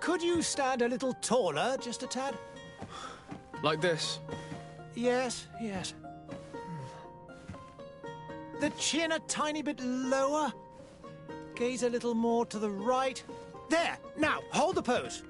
Could you stand a little taller, just a tad? Like this? Yes, yes. The chin a tiny bit lower. Gaze a little more to the right. There! Now, hold the pose.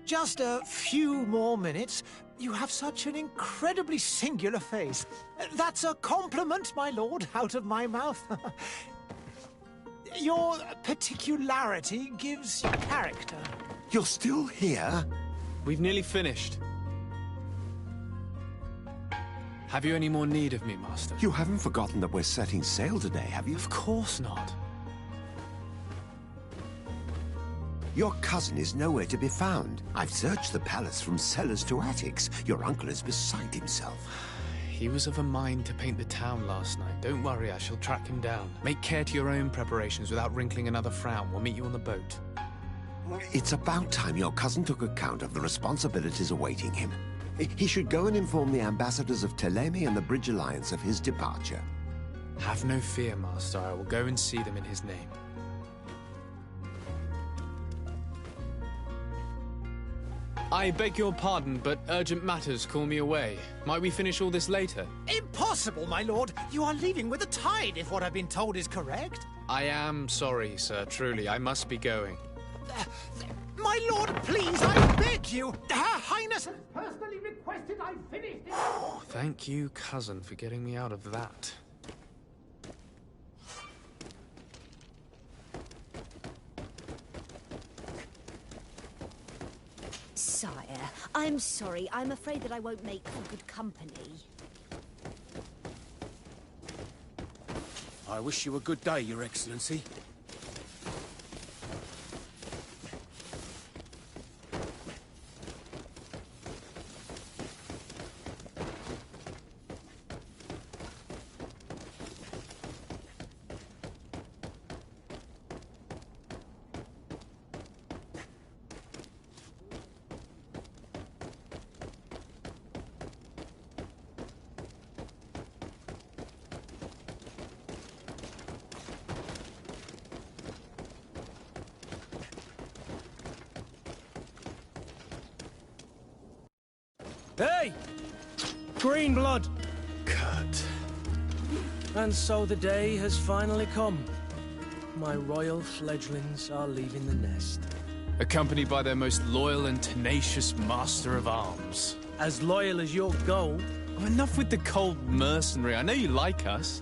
Just a few more minutes. You have such an incredibly singular face. That's a compliment, my lord, out of my mouth. Your particularity gives you character. You're still here? We've nearly finished. Have you any more need of me, Master? You haven't forgotten that we're setting sail today, have you? Of course not. Your cousin is nowhere to be found. I've searched the palace from cellars to attics. Your uncle is beside himself. He was of a mind to paint the town last night. Don't worry, I shall track him down. Make care to your own preparations without wrinkling another frown. We'll meet you on the boat. It's about time your cousin took account of the responsibilities awaiting him. He should go and inform the ambassadors of Telemi and the Bridge Alliance of his departure. Have no fear, Master. I will go and see them in his name. I beg your pardon, but urgent matters call me away. Might we finish all this later? Impossible, my lord. You are leaving with the tide, if what I've been told is correct. I am sorry, sir. Truly, I must be going. My lord, please, I beg you. Her Highness has personally requested I finish it. Oh, thank you, cousin, for getting me out of that. Sire, I'm sorry. I'm afraid that I won't make for good company. I wish you a good day, Your Excellency. Hey! Green blood! Kurt. And so the day has finally come. My royal fledglings are leaving the nest. Accompanied by their most loyal and tenacious master of arms. As loyal as your gold. Oh, enough with the cold mercenary. I know you like us.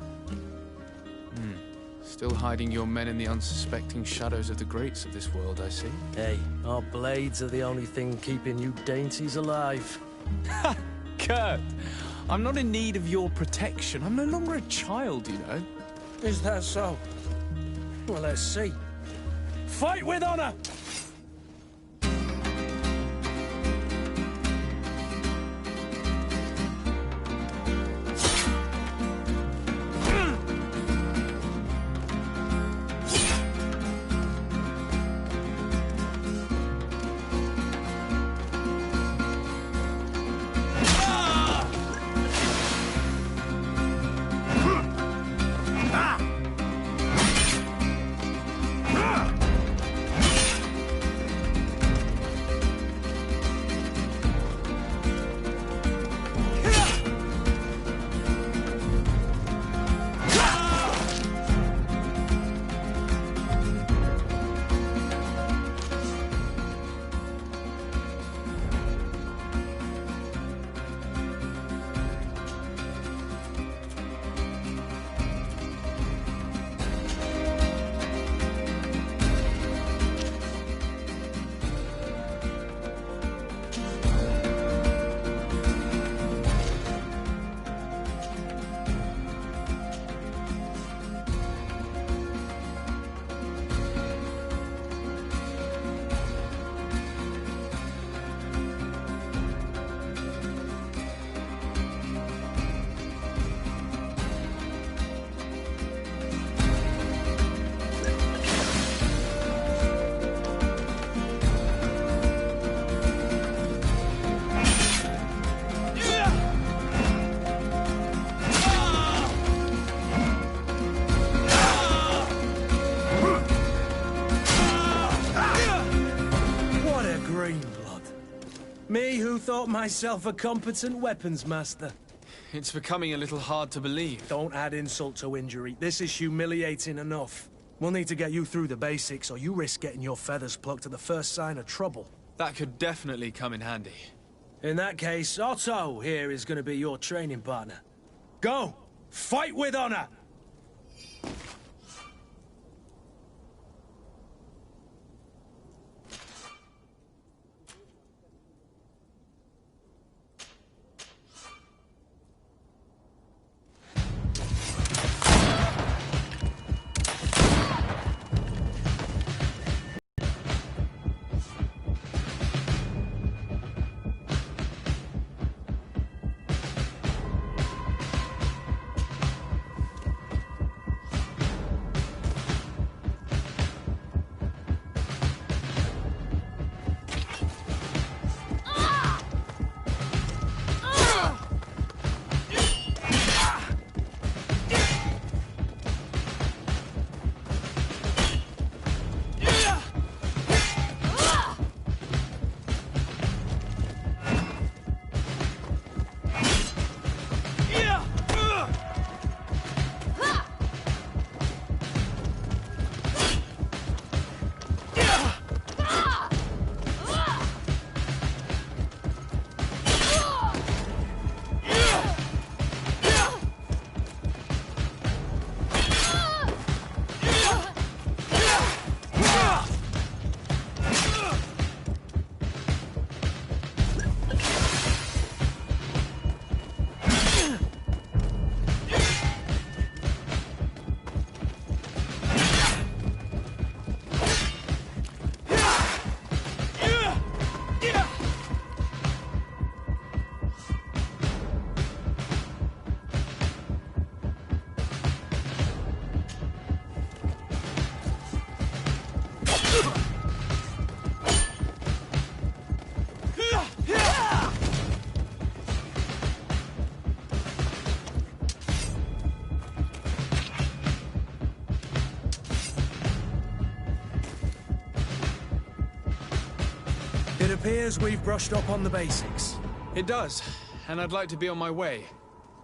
Still hiding your men in the unsuspecting shadows of the greats of this world, I see. Hey, our blades are the only thing keeping you dainties alive. Ha! Kurt! I'm not in need of your protection. I'm no longer a child, you know. Is that so? Well, let's see. Fight with honor! Me who thought myself a competent weapons master. It's becoming a little hard to believe. Don't add insult to injury. This is humiliating enough. We'll need to get you through the basics, or you risk getting your feathers plucked at the first sign of trouble. That could definitely come in handy. In that case, Otto here is going to be your training partner. Go! Fight with honor! It appears we've brushed up on the basics. It does, and I'd like to be on my way.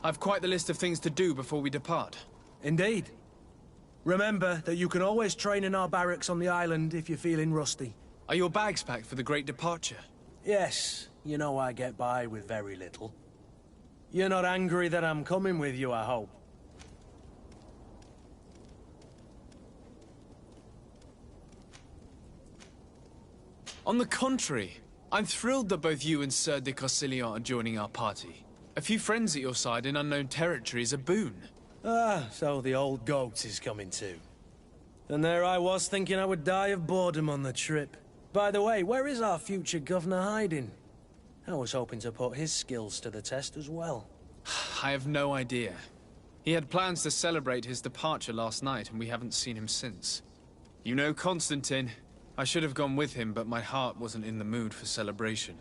I've quite the list of things to do before we depart. Indeed. Remember that you can always train in our barracks on the island if you're feeling rusty. Are your bags packed for the great departure? Yes, you know I get by with very little. You're not angry that I'm coming with you, I hope. On the contrary, I'm thrilled that both you and Sir de Corsillon are joining our party. A few friends at your side in unknown territory is a boon. Ah, so the old goat is coming too. And there I was thinking I would die of boredom on the trip. By the way, where is our future governor hiding? I was hoping to put his skills to the test as well. I have no idea. He had plans to celebrate his departure last night, and we haven't seen him since. You know Constantine. I should have gone with him, but my heart wasn't in the mood for celebration.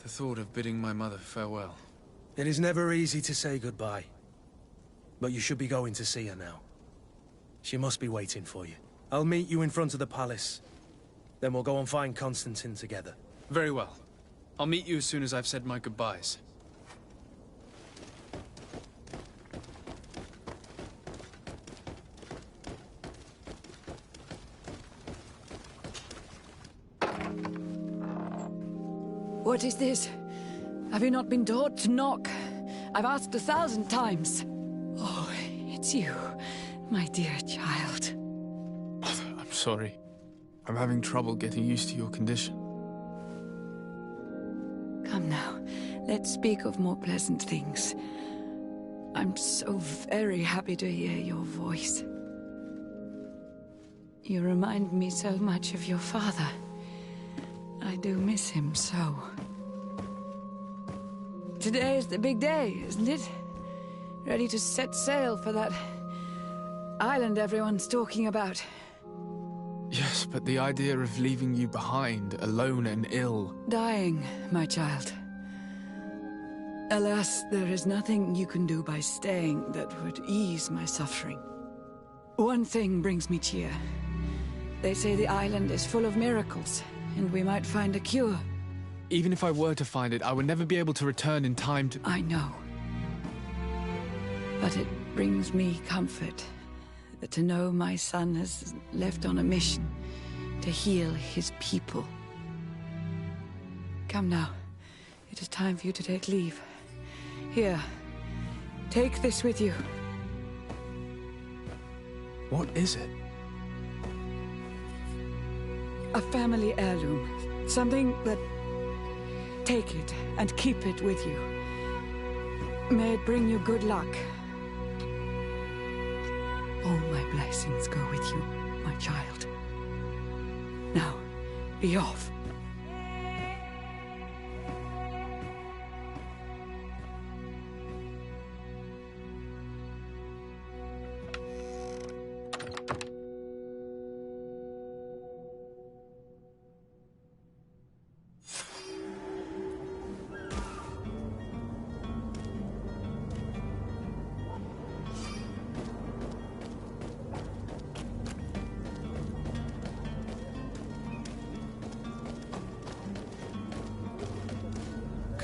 The thought of bidding my mother farewell. It is never easy to say goodbye. But you should be going to see her now. She must be waiting for you. I'll meet you in front of the palace. Then we'll go and find Constantine together. Very well. I'll meet you as soon as I've said my goodbyes. What is this? Have you not been taught to knock? I've asked 1,000 times. Oh, it's you, my dear child. I'm sorry. I'm having trouble getting used to your condition. Come now, let's speak of more pleasant things. I'm so very happy to hear your voice. You remind me so much of your father. I do miss him so. Today is the big day, isn't it? Ready to set sail for that island everyone's talking about. Yes, but the idea of leaving you behind, alone and ill... Dying, my child. Alas, there is nothing you can do by staying that would ease my suffering. One thing brings me cheer. They say the island is full of miracles, and we might find a cure. Even if I were to find it, I would never be able to return in time to... I know. But it brings me comfort to know my son has left on a mission to heal his people. Come now. It is time for you to take leave. Here, take this with you. What is it? A family heirloom. Something that... Take it and keep it with you. May it bring you good luck. All my blessings go with you, my child. Now, be off.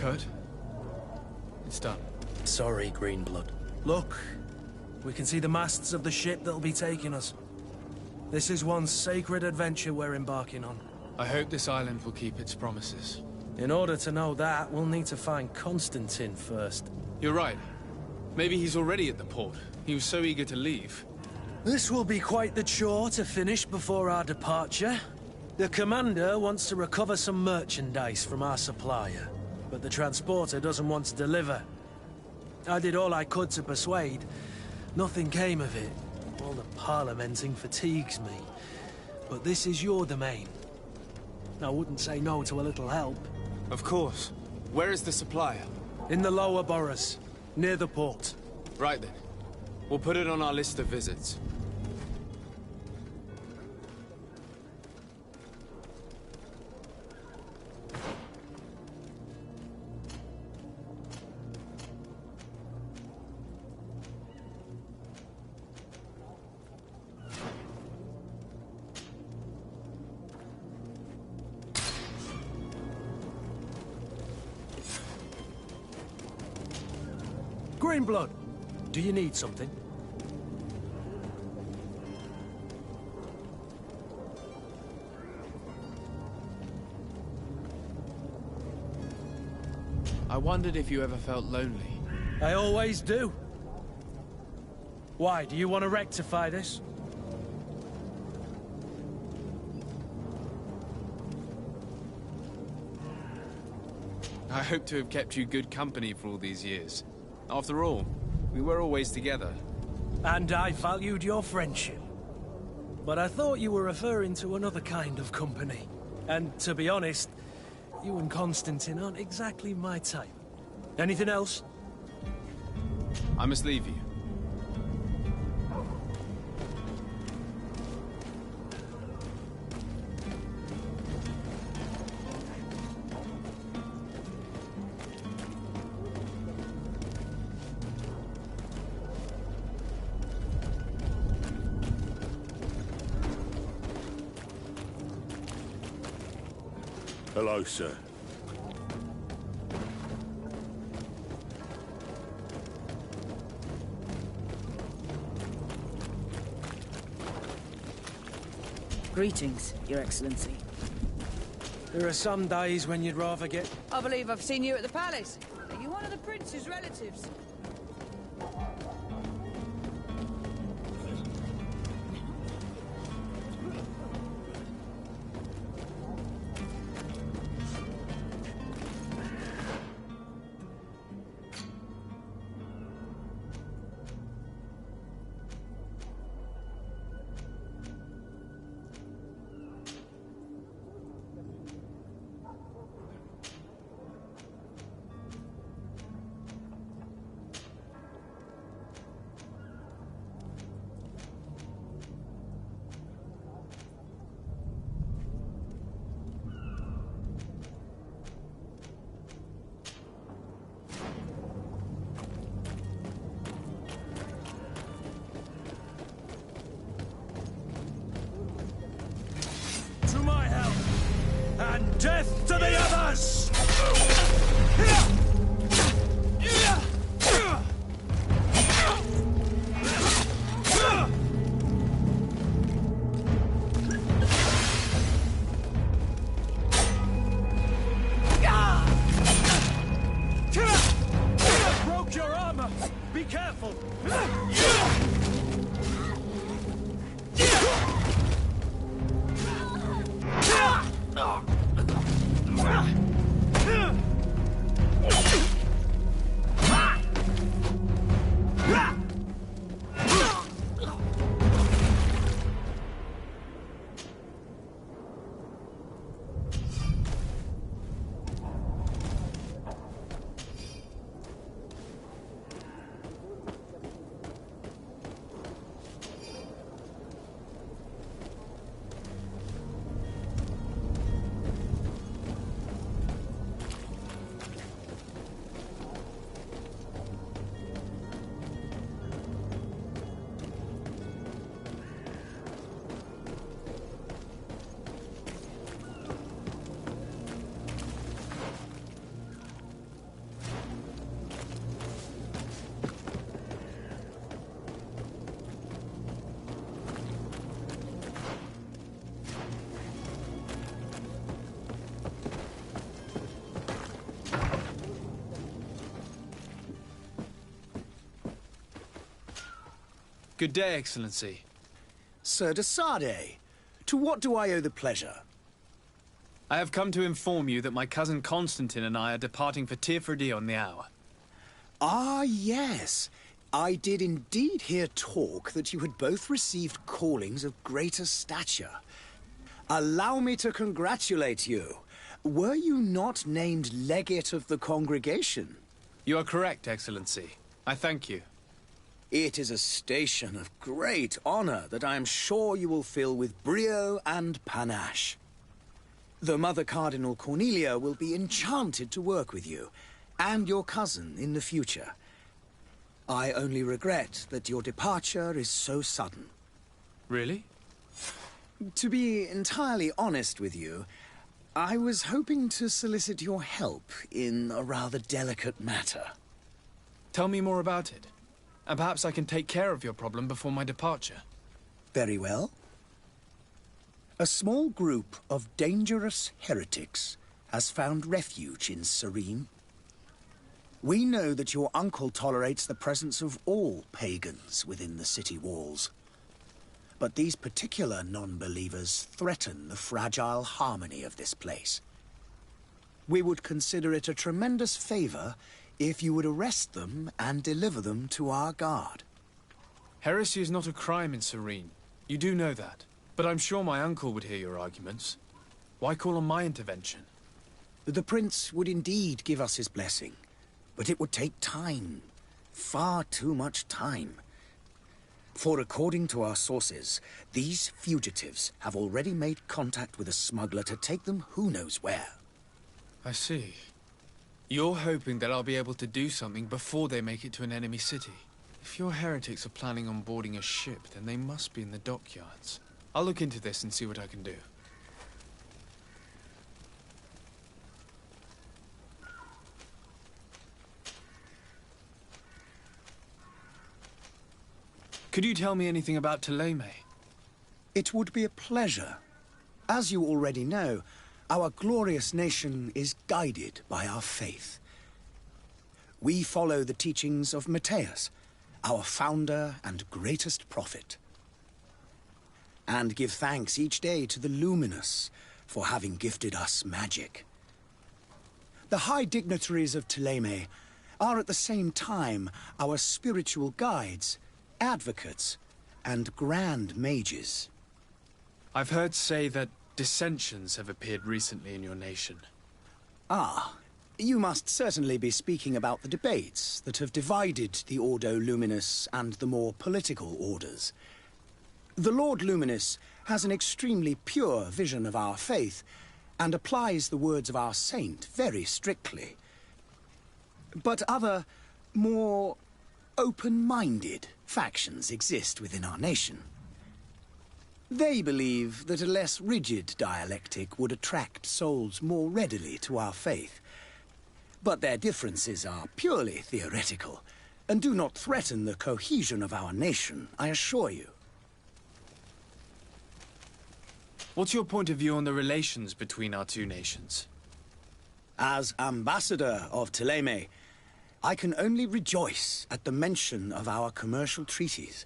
Kurt? It's done. Sorry, Greenblood. Look, we can see the masts of the ship that'll be taking us. This is one sacred adventure we're embarking on. I hope this island will keep its promises. In order to know that, we'll need to find Constantine first. You're right. Maybe he's already at the port. He was so eager to leave. This will be quite the chore to finish before our departure. The commander wants to recover some merchandise from our supplier, but the transporter doesn't want to deliver. I did all I could to persuade. Nothing came of it. All the parliamenting fatigues me. But this is your domain. I wouldn't say no to a little help. Of course. Where is the supplier? In the lower boroughs, near the port. Right then. We'll put it on our list of visits. Greenblood, do you need something? I wondered if you ever felt lonely. I always do. Why, do you want to rectify this? I hope to have kept you good company for all these years. After all, we were always together. And I valued your friendship. But I thought you were referring to another kind of company. And to be honest, you and Constantine aren't exactly my type. Anything else? I must leave you. Hello, sir. Greetings, Your Excellency. There are some days when you'd rather get... I believe I've seen you at the palace. Are you one of the prince's relatives? To my help! And death to the others! Broke your armor! Be careful! Good day, Excellency. Sir de Sade, to what do I owe the pleasure? I have come to inform you that my cousin Constantine and I are departing for Tirfredi on the hour. Ah, yes. I did indeed hear talk that you had both received callings of greater stature. Allow me to congratulate you. Were you not named legate of the congregation? You are correct, Excellency. I thank you. It is a station of great honor that I am sure you will fill with brio and panache. The Mother Cardinal Cornelia will be enchanted to work with you, and your cousin in the future. I only regret that your departure is so sudden. Really? To be entirely honest with you, I was hoping to solicit your help in a rather delicate matter. Tell me more about it. And perhaps I can take care of your problem before my departure. Very well. A small group of dangerous heretics has found refuge in Serene. We know that your uncle tolerates the presence of all pagans within the city walls. But these particular non-believers threaten the fragile harmony of this place. we would consider it a tremendous favor if you would arrest them and deliver them to our guard. Heresy is not a crime in Serene. You do know that. But I'm sure my uncle would hear your arguments. Why call on my intervention? The prince would indeed give us his blessing, but it would take time. Far too much time. For according to our sources, these fugitives have already made contact with a smuggler to take them who knows where. I see. You're hoping that I'll be able to do something before they make it to an enemy city. If your heretics are planning on boarding a ship, then they must be in the dockyards. I'll look into this and see what I can do. Could you tell me anything about Thélème? It would be a pleasure. As you already know, our glorious nation is guided by our faith. We follow the teachings of Matthias, our founder and greatest prophet, and give thanks each day to the Luminous for having gifted us magic. The high dignitaries of Thélème are at the same time our spiritual guides, advocates, and grand mages. I've heard say that dissensions have appeared recently in your nation. Ah, you must certainly be speaking about the debates that have divided the Ordo Luminous and the more political orders. The Lord Luminous has an extremely pure vision of our faith and applies the words of our saint very strictly. But other, more open-minded factions exist within our nation. They believe that a less rigid dialectic would attract souls more readily to our faith. But their differences are purely theoretical, and do not threaten the cohesion of our nation, I assure you. What's your point of view on the relations between our two nations? As ambassador of Thélème, I can only rejoice at the mention of our commercial treaties.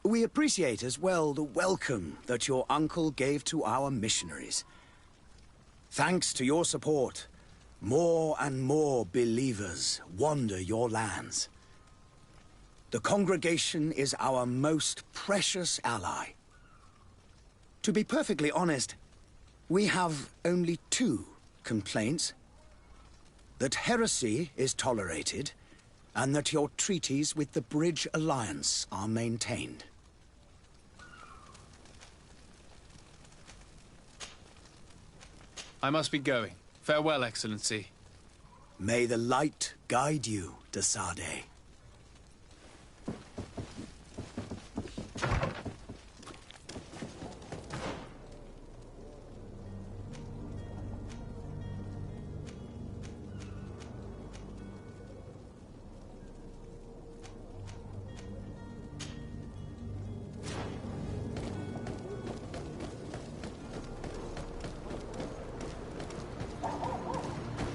We appreciate as well the welcome that your uncle gave to our missionaries. Thanks to your support, more and more believers wander your lands. The congregation is our most precious ally. To be perfectly honest, we have only two complaints. That heresy is tolerated, and that your treaties with the Bridge Alliance are maintained. I must be going. Farewell, Excellency. May the light guide you, de Sade.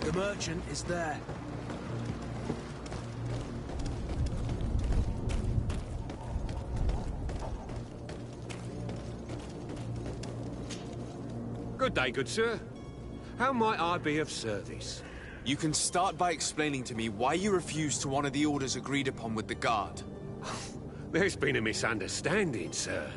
The merchant is there. Good day, good sir. How might I be of service? You can start by explaining to me why you refused to honor the orders agreed upon with the guard. There's been a misunderstanding, sir.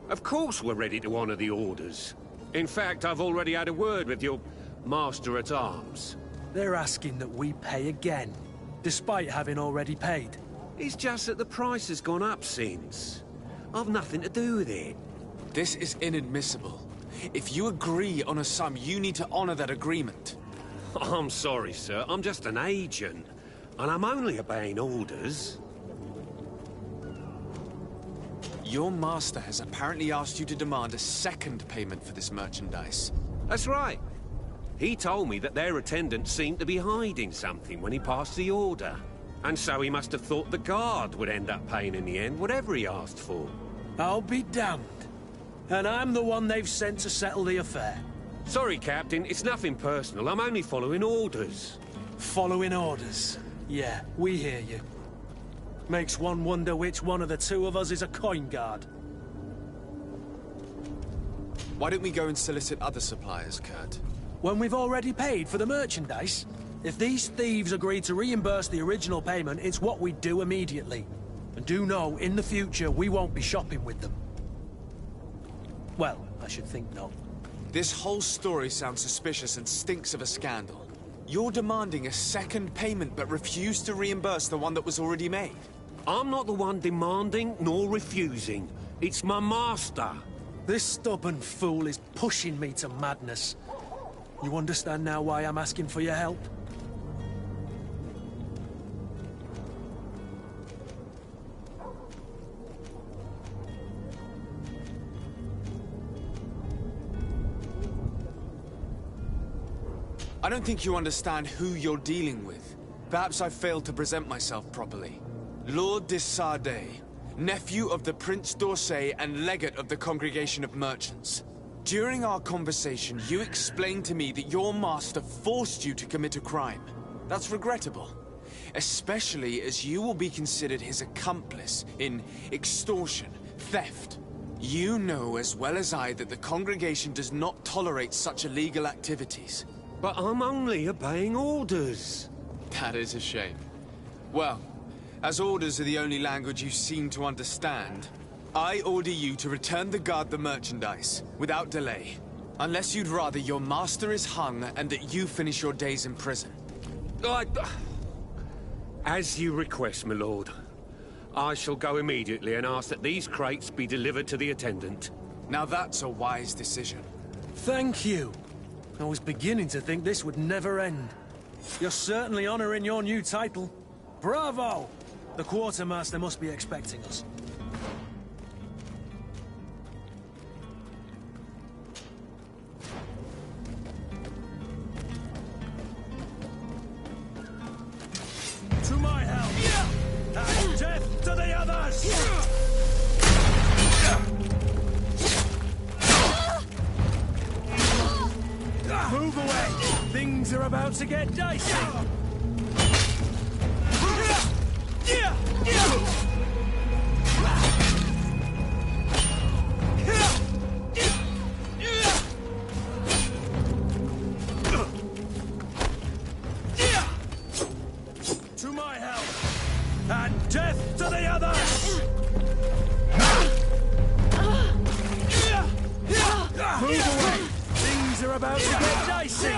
Of course we're ready to honor the orders. In fact, I've already had a word with your master-at-arms. They're asking that we pay again, despite having already paid. It's just that the price has gone up since. I've nothing to do with it. This is inadmissible. If you agree on a sum, you need to honor that agreement. I'm sorry, sir. I'm just an agent. And I'm only obeying orders. Your master has apparently asked you to demand a second payment for this merchandise. That's right. He told me that their attendant seemed to be hiding something when he passed the order. And so he must have thought the guard would end up paying in the end, whatever he asked for. I'll be damned. And I'm the one they've sent to settle the affair. Sorry, Captain, it's nothing personal. I'm only following orders. Following orders? Yeah, we hear you. Makes one wonder which one of the two of us is a coin guard. Why don't we go and solicit other suppliers, Kurt? When we've already paid for the merchandise? If these thieves agree to reimburse the original payment, it's what we do immediately. And do know, in the future, we won't be shopping with them. Well, I should think not. This whole story sounds suspicious and stinks of a scandal. You're demanding a second payment but refuse to reimburse the one that was already made. I'm not the one demanding nor refusing. It's my master. This stubborn fool is pushing me to madness. You understand now why I'm asking for your help? I don't think you understand who you're dealing with. Perhaps I failed to present myself properly. Lord de Sardet, nephew of the Prince d'Orsay and legate of the Congregation of Merchants. During our conversation, you explained to me that your master forced you to commit a crime. That's regrettable, especially as you will be considered his accomplice in extortion, theft. You know as well as I that the Congregation does not tolerate such illegal activities. But I'm only obeying orders. That is a shame. Well, as orders are the only language you seem to understand, I order you to return the guard the merchandise, without delay. Unless you'd rather your master is hung and that you finish your days in prison. As you request, my lord. I shall go immediately and ask that these crates be delivered to the attendant. Now that's a wise decision. Thank you. I was beginning to think this would never end. You're certainly honoring your new title. Bravo! The quartermaster must be expecting us. To my help! And death to the others! Move away! Things are about to get dicey! To my help! And death to the others! Move away! Things are about to get dicey!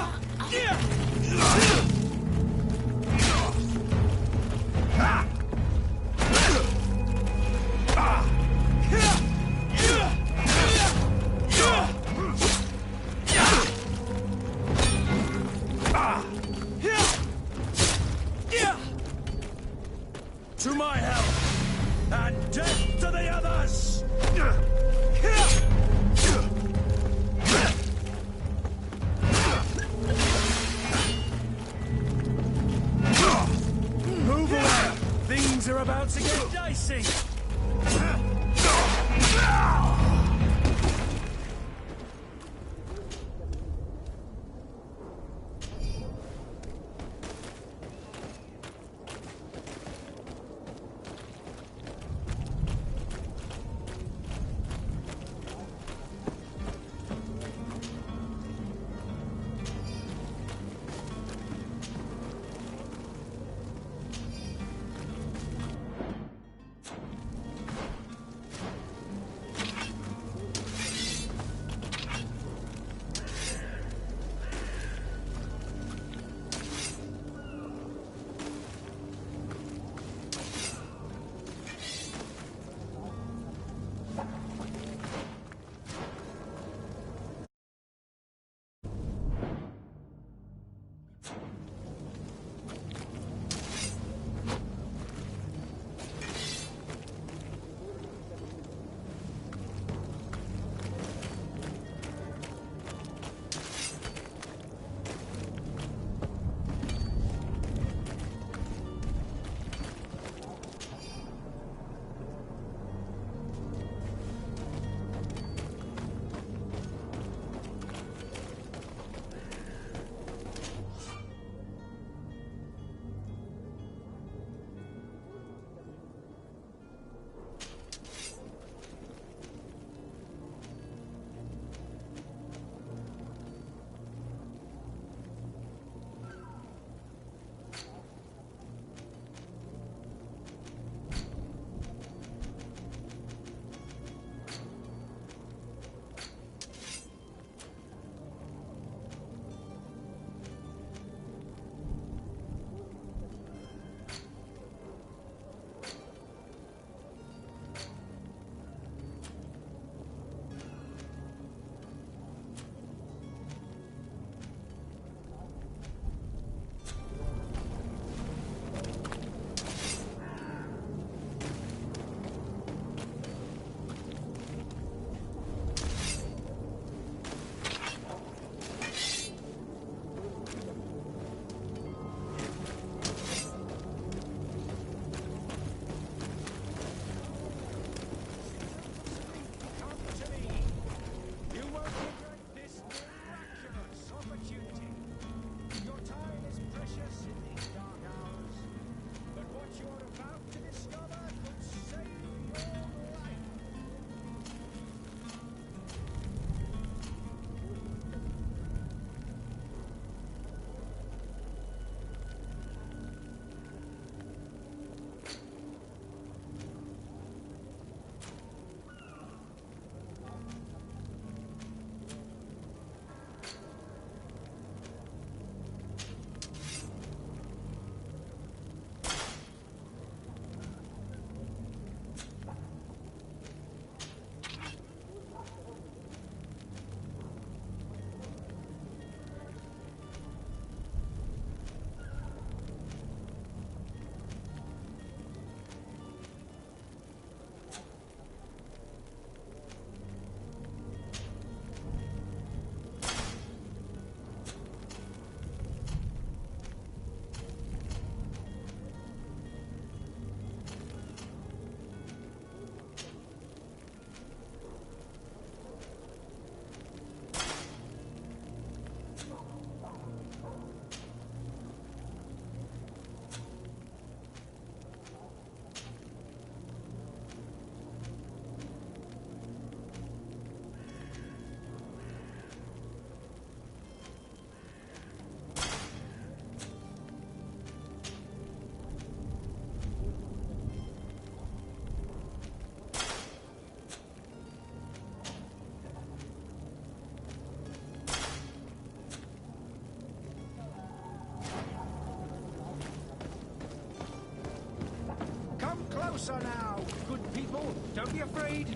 trade?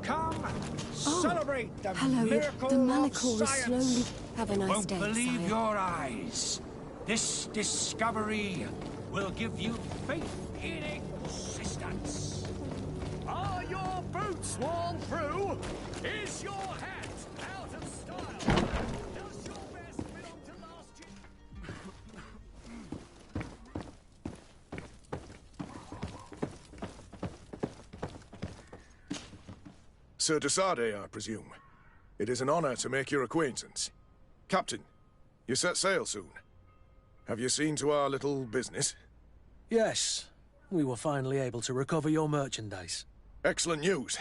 Come, celebrate the hello. miracle The of Malachor is science. slowly... Have a nice Won't day, believe sire. your eyes. This discovery will give you faith in existence. Are your boots worn through? Is your hat out of style? Does your vest belong to last year? Sir Desade, I presume. It is an honor to make your acquaintance. Captain, you set sail soon. Have you seen to our little business? Yes. We were finally able to recover your merchandise. Excellent news.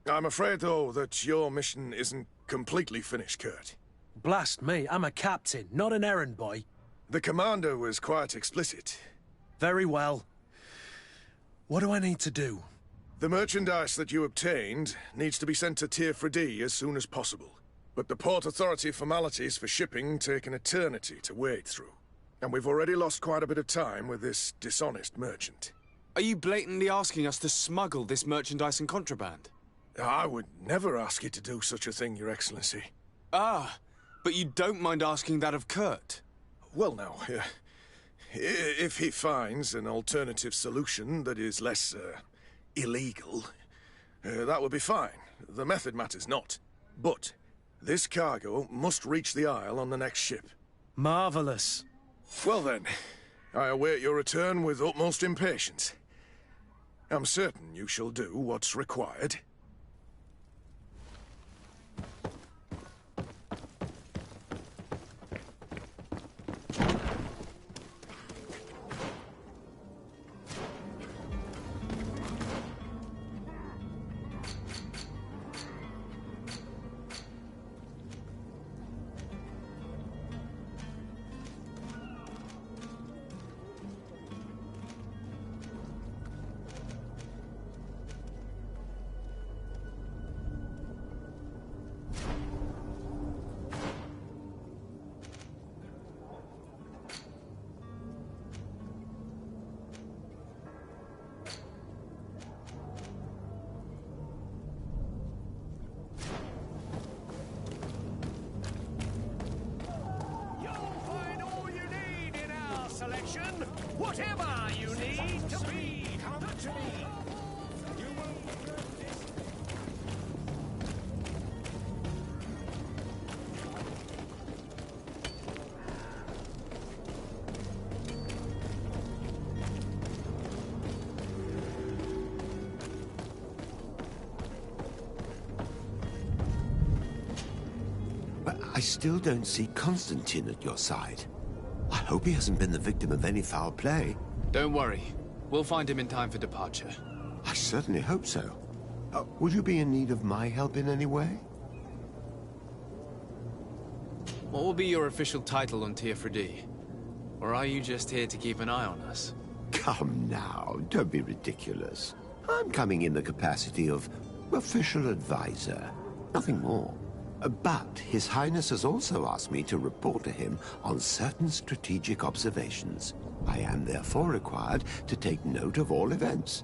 I'm afraid, though, that your mission isn't completely finished, Kurt. Blast me, I'm a captain, not an errand boy. The commander was quite explicit. Very well. What do I need to do? The merchandise that you obtained needs to be sent to Tier 3D as soon as possible. But the Port Authority formalities for shipping take an eternity to wade through. And we've already lost quite a bit of time with this dishonest merchant. Are you blatantly asking us to smuggle this merchandise and contraband? I would never ask you to do such a thing, Your Excellency. Ah, but you don't mind asking that of Kurt? Well, now, if he finds an alternative solution that is less, illegal, that would be fine. The method matters not. But this cargo must reach the Isle on the next ship. Marvelous. Well then, I await your return with utmost impatience. I'm certain you shall do what's required. Whatever you need to be, come to me. You will regret this. But I still don't see Constantine at your side. I hope he hasn't been the victim of any foul play. Don't worry. We'll find him in time for departure. I certainly hope so. Would you be in need of my help in any way? What will be your official title on Tier 3D? Or are you just here to keep an eye on us? Come now, don't be ridiculous. I'm coming in the capacity of official advisor, nothing more. But His Highness has also asked me to report to him on certain strategic observations. I am therefore required to take note of all events,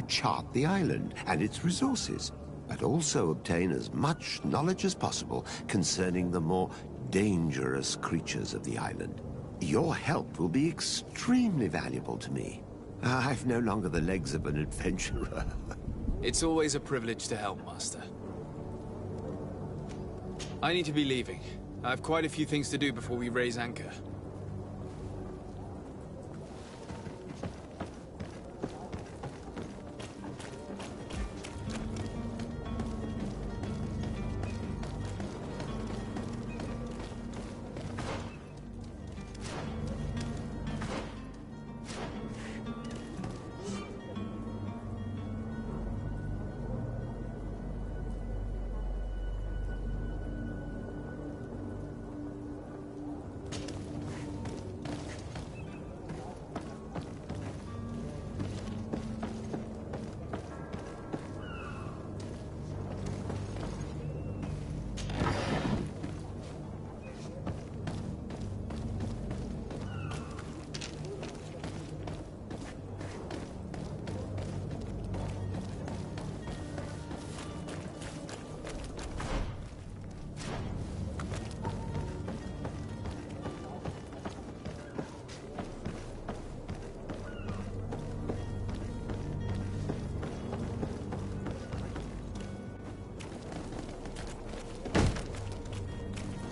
chart the island and its resources, but also obtain as much knowledge as possible concerning the more dangerous creatures of the island. Your help will be extremely valuable to me. I've no longer the legs of an adventurer. It's always a privilege to help, Master. I need to be leaving. I have quite a few things to do before we raise anchor.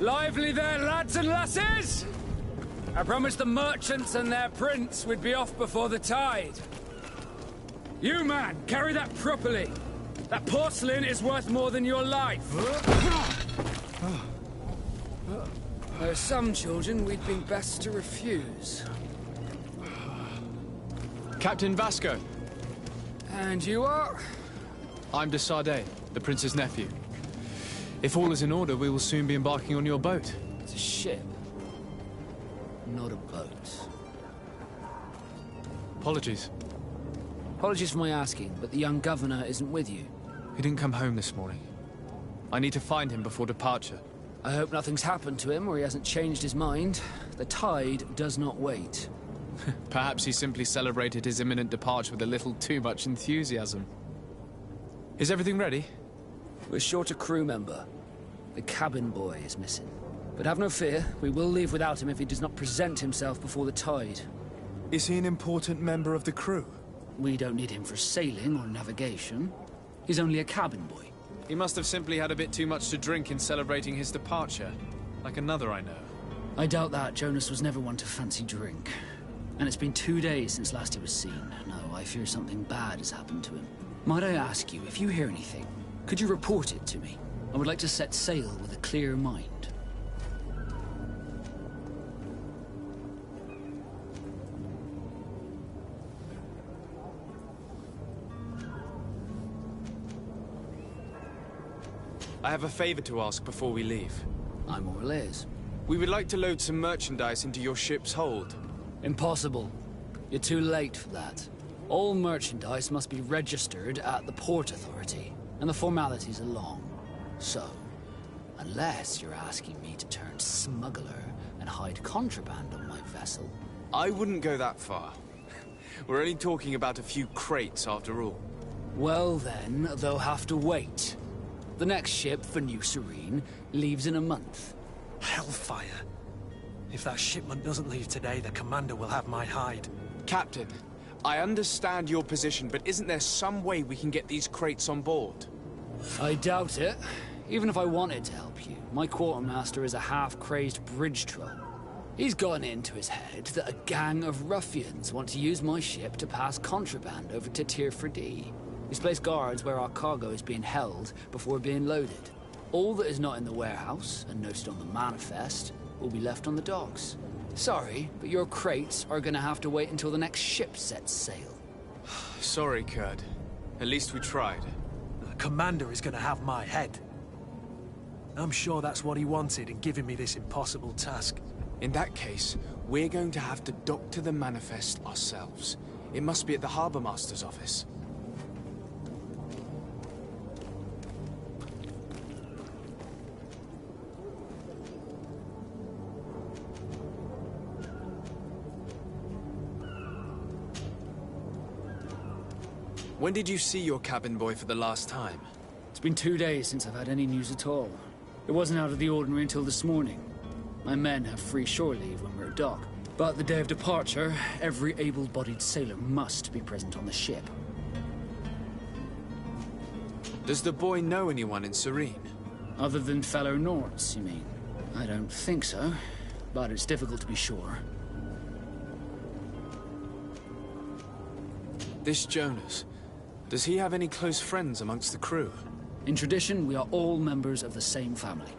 Lively there, lads and lasses! I promised the merchants and their prince we'd be off before the tide. You, man, carry that properly. That porcelain is worth more than your life. There are some children we'd be best to refuse. Captain Vasco. And you are? I'm de Sade, the prince's nephew. If all is in order, we will soon be embarking on your boat. It's a ship. Not a boat. Apologies. Apologies for my asking, but the young governor isn't with you. He didn't come home this morning. I need to find him before departure. I hope nothing's happened to him or he hasn't changed his mind. The tide does not wait. Perhaps he simply celebrated his imminent departure with a little too much enthusiasm. Is everything ready? We're short a crew member. The cabin boy is missing. But have no fear, we will leave without him if he does not present himself before the tide. Is he an important member of the crew? We don't need him for sailing or navigation. He's only a cabin boy. He must have simply had a bit too much to drink in celebrating his departure. Like another I know. I doubt that. Jonas was never one to fancy drink. And it's been 2 days since last he was seen. No, I fear something bad has happened to him. Might I ask you, if you hear anything, could you report it to me? I would like to set sail with a clear mind. I have a favor to ask before we leave. I'm all ears. We would like to load some merchandise into your ship's hold. Impossible. You're too late for that. All merchandise must be registered at the Port Authority, and the formalities are long. So, unless you're asking me to turn smuggler and hide contraband on my vessel... I wouldn't go that far. We're only talking about a few crates after all. Well then, they'll have to wait. The next ship for New Serene leaves in a month. Hellfire. If that shipment doesn't leave today, the commander will have my hide. Captain, I understand your position, but isn't there some way we can get these crates on board? I doubt it. Even if I wanted to help you, my quartermaster is a half-crazed bridge troll. He's gotten into his head that a gang of ruffians want to use my ship to pass contraband over to Tier 4D. He's placed guards where our cargo is being held before being loaded. All that is not in the warehouse, and noted on the manifest, will be left on the docks. Sorry, but your crates are gonna have to wait until the next ship sets sail. Sorry, Kurt. At least we tried. The commander is gonna have my head. I'm sure that's what he wanted in giving me this impossible task. In that case, we're going to have to dock to the manifest ourselves. It must be at the Harbour Master's office. When did you see your cabin boy for the last time? It's been 2 days since I've had any news at all. It wasn't out of the ordinary until this morning. My men have free shore leave when we're at dock. But the day of departure, every able-bodied sailor must be present on the ship. Does the boy know anyone in Serene? Other than fellow Norts, you mean? I don't think so, but it's difficult to be sure. This Jonas, does he have any close friends amongst the crew? In tradition, we are all members of the same family.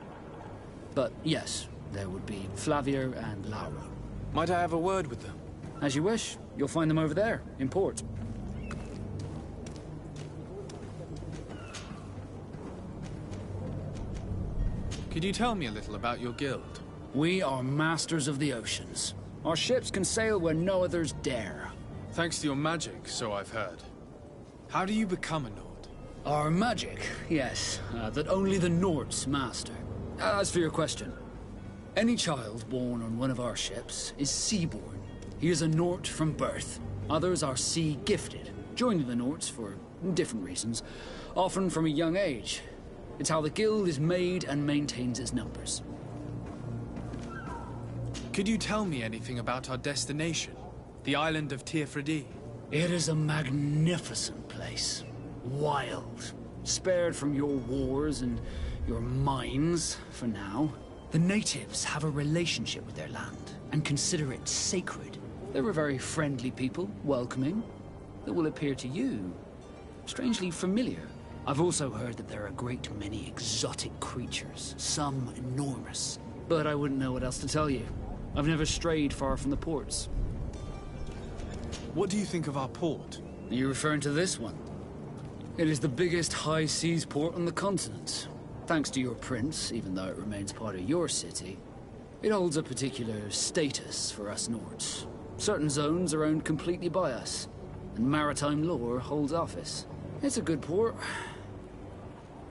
But yes, there would be Flavia and Lauro. Might I have a word with them? As you wish. You'll find them over there, in port. Could you tell me a little about your guild? We are masters of the oceans. Our ships can sail where no others dare. Thanks to your magic, so I've heard. How do you become a Nord? Our magic, yes, that only the Nords master. As for your question, any child born on one of our ships is sea-born. He is a Nort from birth. Others are sea-gifted, joining the Norts for different reasons, often from a young age. It's how the guild is made and maintains its numbers. Could you tell me anything about our destination? The island of Tier 4D? It is a magnificent place. Wild. Spared from your wars and your mines, for now. The natives have a relationship with their land and consider it sacred. They're a very friendly people, welcoming, that will appear to you strangely familiar. I've also heard that there are a great many exotic creatures, some enormous. But I wouldn't know what else to tell you. I've never strayed far from the ports. What do you think of our port? Are you referring to this one? It is the biggest high seas port on the continent. Thanks to your prince, even though it remains part of your city, it holds a particular status for us Nords. Certain zones are owned completely by us, and maritime law holds office. It's a good port.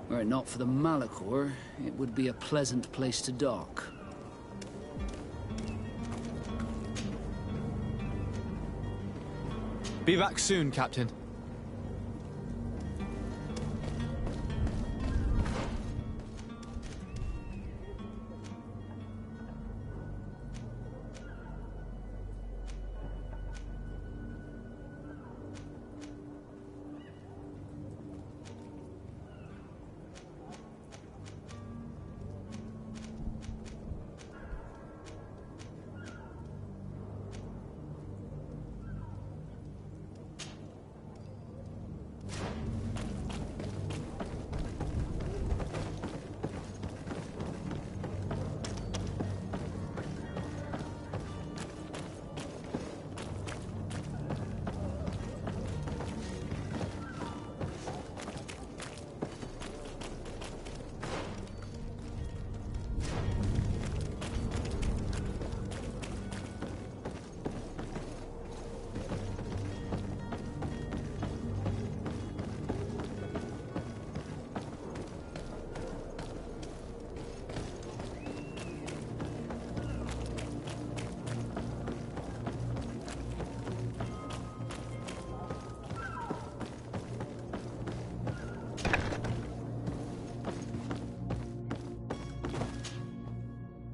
Were it not for the Malachor, it would be a pleasant place to dock. Be back soon, Captain.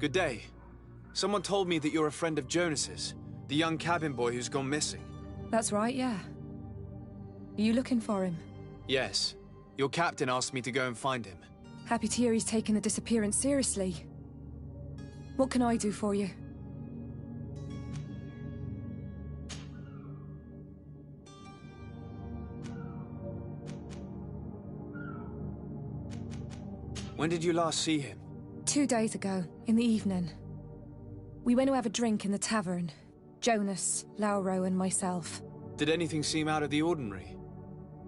Good day. Someone told me that you're a friend of Jonas's, the young cabin boy who's gone missing. That's right, yeah. Are you looking for him? Yes. Your captain asked me to go and find him. Happy to hear he's taken the disappearance seriously. What can I do for you? When did you last see him? 2 days ago, in the evening. We went to have a drink in the tavern. Jonas, Lauro and myself. Did anything seem out of the ordinary?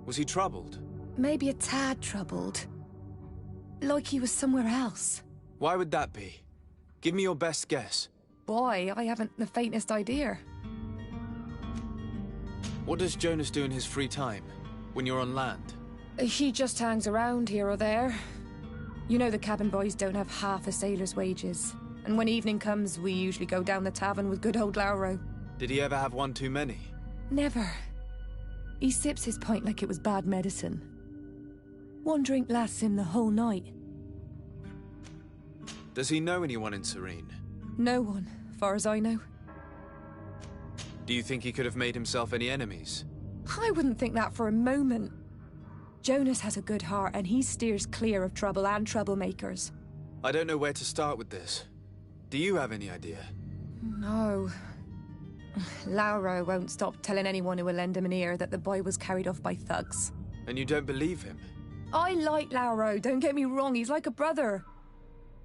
Was he troubled? Maybe a tad troubled. Like he was somewhere else. Why would that be? Give me your best guess. Boy, I haven't the faintest idea. What does Jonas do in his free time, when you're on land? He just hangs around here or there. You know the cabin boys don't have half a sailor's wages. And when evening comes, we usually go down the tavern with good old Lauro. Did he ever have one too many? Never. He sips his pint like it was bad medicine. One drink lasts him the whole night. Does he know anyone in Serene? No one, far as I know. Do you think he could have made himself any enemies? I wouldn't think that for a moment. Jonas has a good heart and he steers clear of trouble and troublemakers. I don't know where to start with this. Do you have any idea? No. Lauro won't stop telling anyone who will lend him an ear that the boy was carried off by thugs. And you don't believe him? I like Lauro, don't get me wrong, he's like a brother.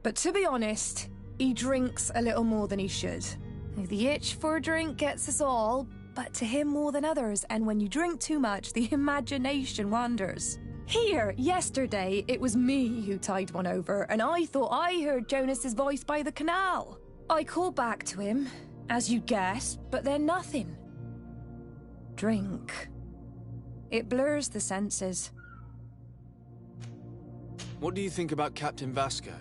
But to be honest, he drinks a little more than he should. The itch for a drink gets us all, but to him more than others, and when you drink too much, the imagination wanders. Here, yesterday, it was me who tied one over, and I thought I heard Jonas's voice by the canal. I called back to him, as you guessed, but then nothing. Drink. It blurs the senses. What do you think about Captain Vasco?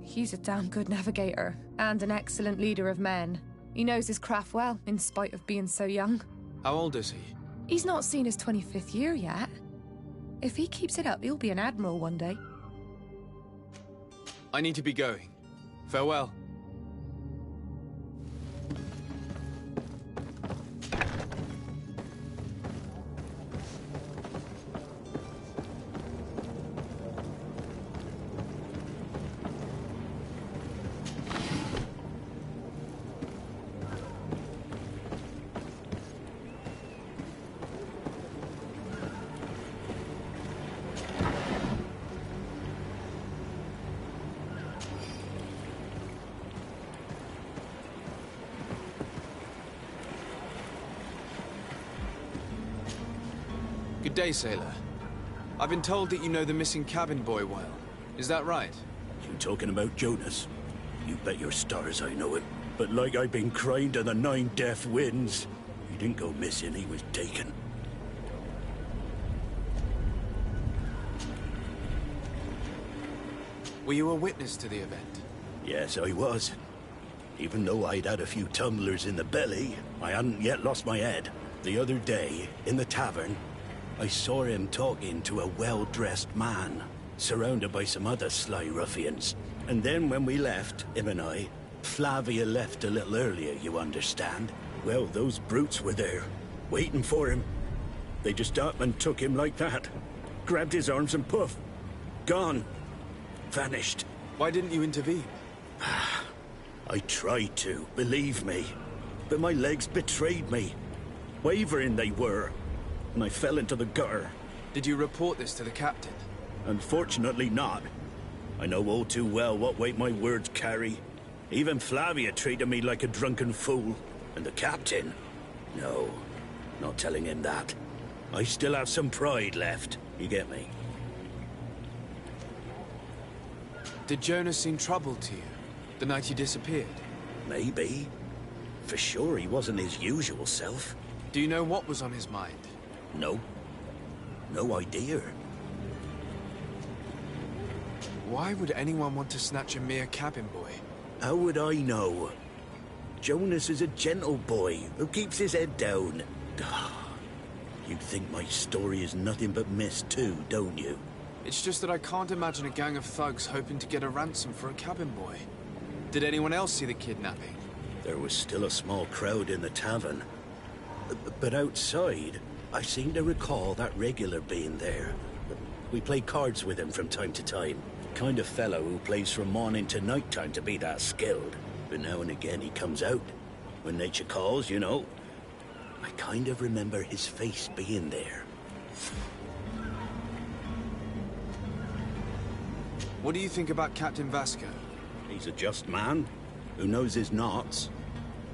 He's a damn good navigator, and an excellent leader of men. He knows his craft well, in spite of being so young. How old is he? He's not seen his 25th year yet. If he keeps it up, he'll be an admiral one day. I need to be going. Farewell. Good day, sailor. I've been told that you know the missing cabin boy well. Is that right? You talking about Jonas? You bet your stars I know him. But like I've been crying to the 9 deaf winds, he didn't go missing, he was taken. Were you a witness to the event? Yes, I was. Even though I'd had a few tumblers in the belly, I hadn't yet lost my head. The other day, in the tavern, I saw him talking to a well-dressed man, surrounded by some other sly ruffians. And then when we left, him and I, Flavia left a little earlier, you understand. Well, those brutes were there, waiting for him. They just up and took him like that. Grabbed his arms and poof. Gone. Vanished. Why didn't you intervene? I tried to, believe me. But my legs betrayed me. Wavering they were. And I fell into the gutter. Did you report this to the captain? Unfortunately not. I know all too well what weight my words carry. Even Flavia treated me like a drunken fool. And the captain? No, not telling him that. I still have some pride left, you get me? Did Jonas seem troubled to you, the night he disappeared? Maybe. For sure he wasn't his usual self. Do you know what was on his mind? No. No idea. Why would anyone want to snatch a mere cabin boy? How would I know? Jonas is a gentle boy who keeps his head down. You think my story is nothing but mist too, don't you? It's just that I can't imagine a gang of thugs hoping to get a ransom for a cabin boy. Did anyone else see the kidnapping? There was still a small crowd in the tavern. But outside, I seem to recall that regular being there. We play cards with him from time to time. Kind of fellow who plays from morning to night time to be that skilled. But now and again he comes out. When nature calls, you know. I kind of remember his face being there. What do you think about Captain Vasco? He's a just man, who knows his knots.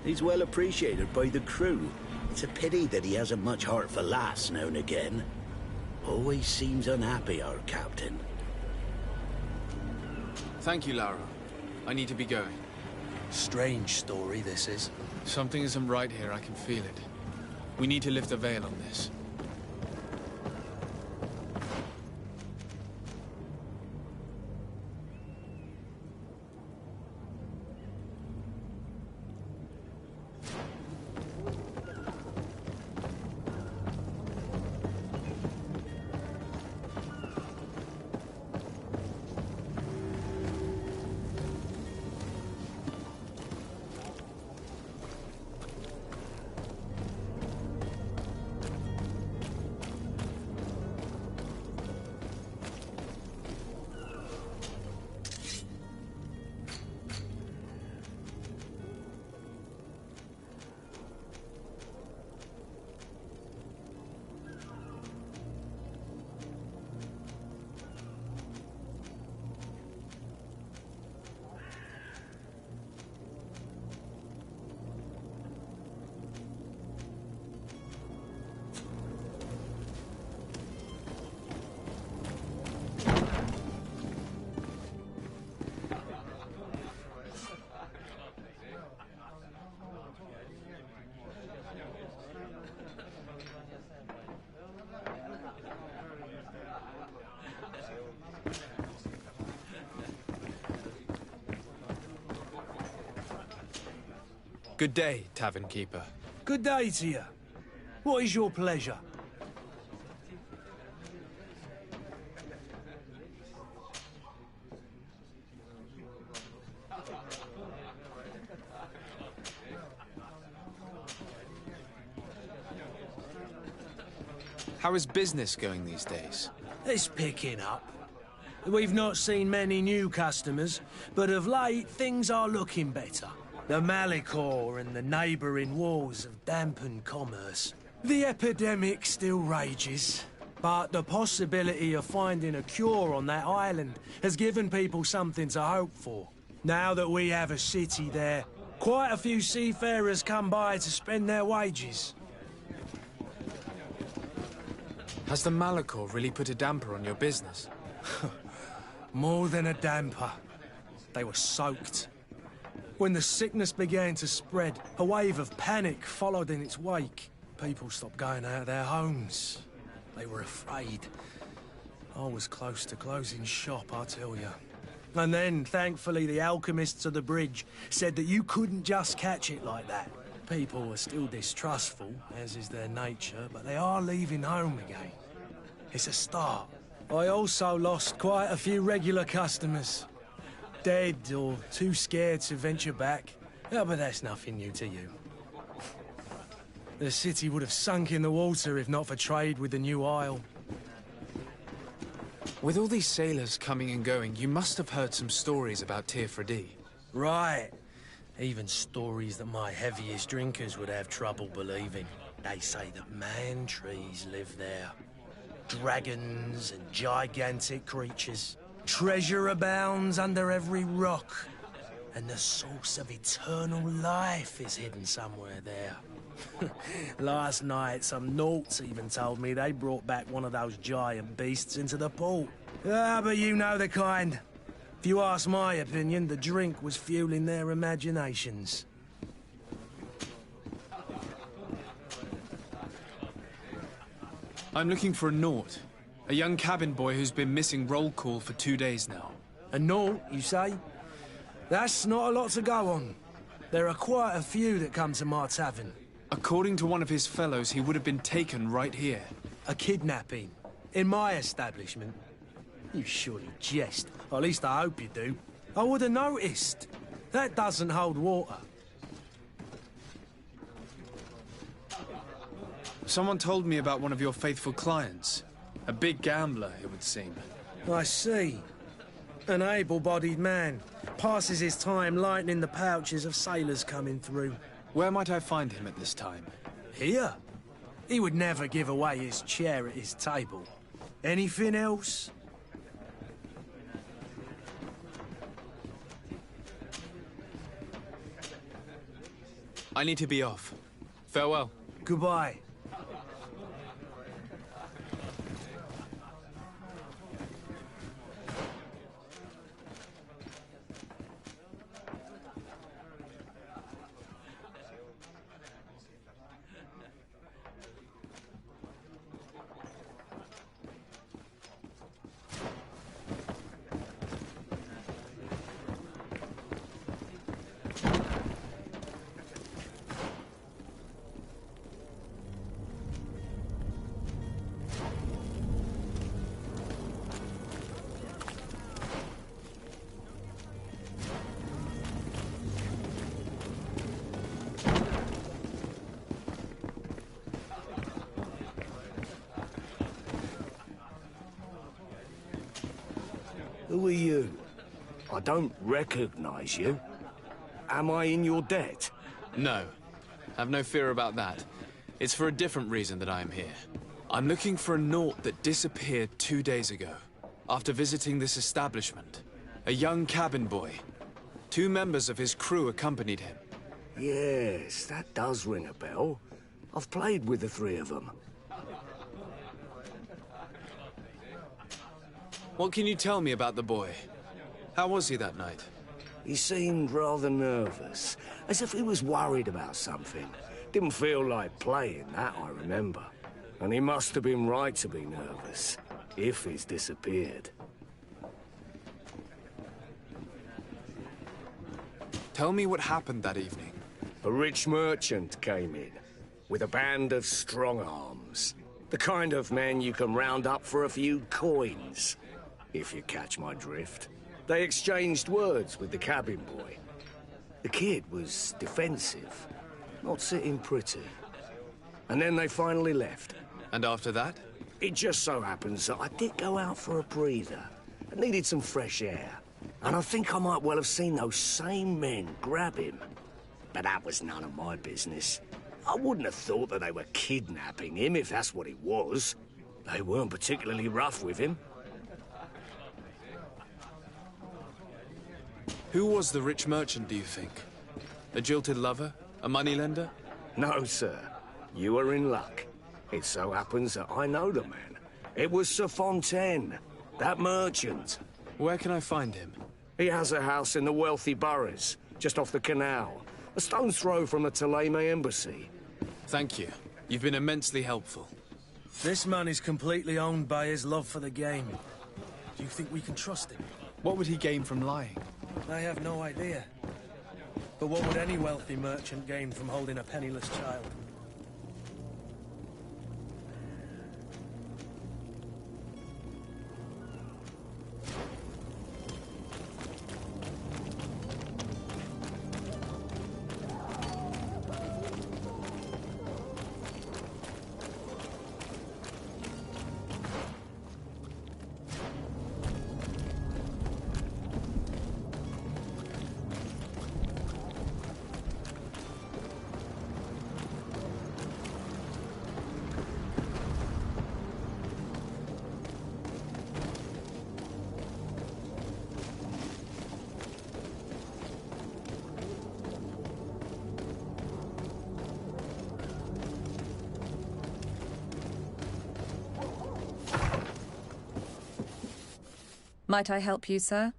He's well appreciated by the crew. It's a pity that he hasn't much heart for laughs now and again. Always seems unhappy, our captain. Thank you, Lara. I need to be going. Strange story, this is. Something isn't right here, I can feel it. We need to lift the veil on this. Good day, tavern keeper. Good day to you. What is your pleasure? How is business going these days? It's picking up. We've not seen many new customers, but of late things are looking better. The Malicor and the neighbouring wars have dampened commerce. The epidemic still rages, but the possibility of finding a cure on that island has given people something to hope for. Now that we have a city there, quite a few seafarers come by to spend their wages. Has the Malachor really put a damper on your business? More than a damper. They were soaked. When the sickness began to spread, a wave of panic followed in its wake. People stopped going out of their homes. They were afraid. I was close to closing shop, I tell you. And then, thankfully, the alchemists of the bridge said that you couldn't just catch it like that. People were still distrustful, as is their nature, but they are leaving home again. It's a start. I also lost quite a few regular customers. Dead or too scared to venture back. Oh, but that's nothing new to you. The city would have sunk in the water if not for trade with the New Isle. With all these sailors coming and going, you must have heard some stories about Teofredi. Right. Even stories that my heaviest drinkers would have trouble believing. They say that man-trees live there. Dragons and gigantic creatures. Treasure abounds under every rock. And the source of eternal life is hidden somewhere there. Last night, some Nauts even told me they brought back one of those giant beasts into the port. Ah, but you know the kind. If you ask my opinion, the drink was fueling their imaginations. I'm looking for a Naut. A young cabin boy who's been missing roll call for 2 days now. A Naut, you say? That's not a lot to go on. There are quite a few that come to my tavern. According to one of his fellows, he would have been taken right here. A kidnapping? In my establishment? You surely jest. Or at least I hope you do. I would have noticed. That doesn't hold water. Someone told me about one of your faithful clients. A big gambler, it would seem. I see. An able-bodied man. Passes his time lightening the pouches of sailors coming through. Where might I find him at this time? Here? He would never give away his chair at his table. Anything else? I need to be off. Farewell. Goodbye. Who are you? I don't recognize you. Am I in your debt? No. Have no fear about that. It's for a different reason that I am here. I'm looking for a Naut that disappeared 2 days ago, after visiting this establishment. A young cabin boy. 2 members of his crew accompanied him. Yes, that does ring a bell. I've played with the 3 of them. What can you tell me about the boy? How was he that night? He seemed rather nervous, as if he was worried about something. Didn't feel like playing, that I remember. And he must have been right to be nervous, if he's disappeared. Tell me what happened that evening. A rich merchant came in, with a band of strong arms. The kind of men you can round up for a few coins, if you catch my drift. They exchanged words with the cabin boy. The kid was defensive, not sitting pretty. And then they finally left. And after that? It just so happens that I did go out for a breather. I needed some fresh air. And I think I might well have seen those same men grab him. But that was none of my business. I wouldn't have thought that they were kidnapping him if that's what it was. They weren't particularly rough with him. Who was the rich merchant, do you think? A jilted lover? A moneylender? No, sir. You are in luck. It so happens that I know the man. It was Sir Fontaine, that merchant. Where can I find him? He has a house in the wealthy boroughs, just off the canal. A stone's throw from the Thélème embassy. Thank you. You've been immensely helpful. This man is completely owned by his love for the game. Do you think we can trust him? What would he gain from lying? I have no idea. But what would any wealthy merchant gain from holding a penniless child? Might I help you, sir?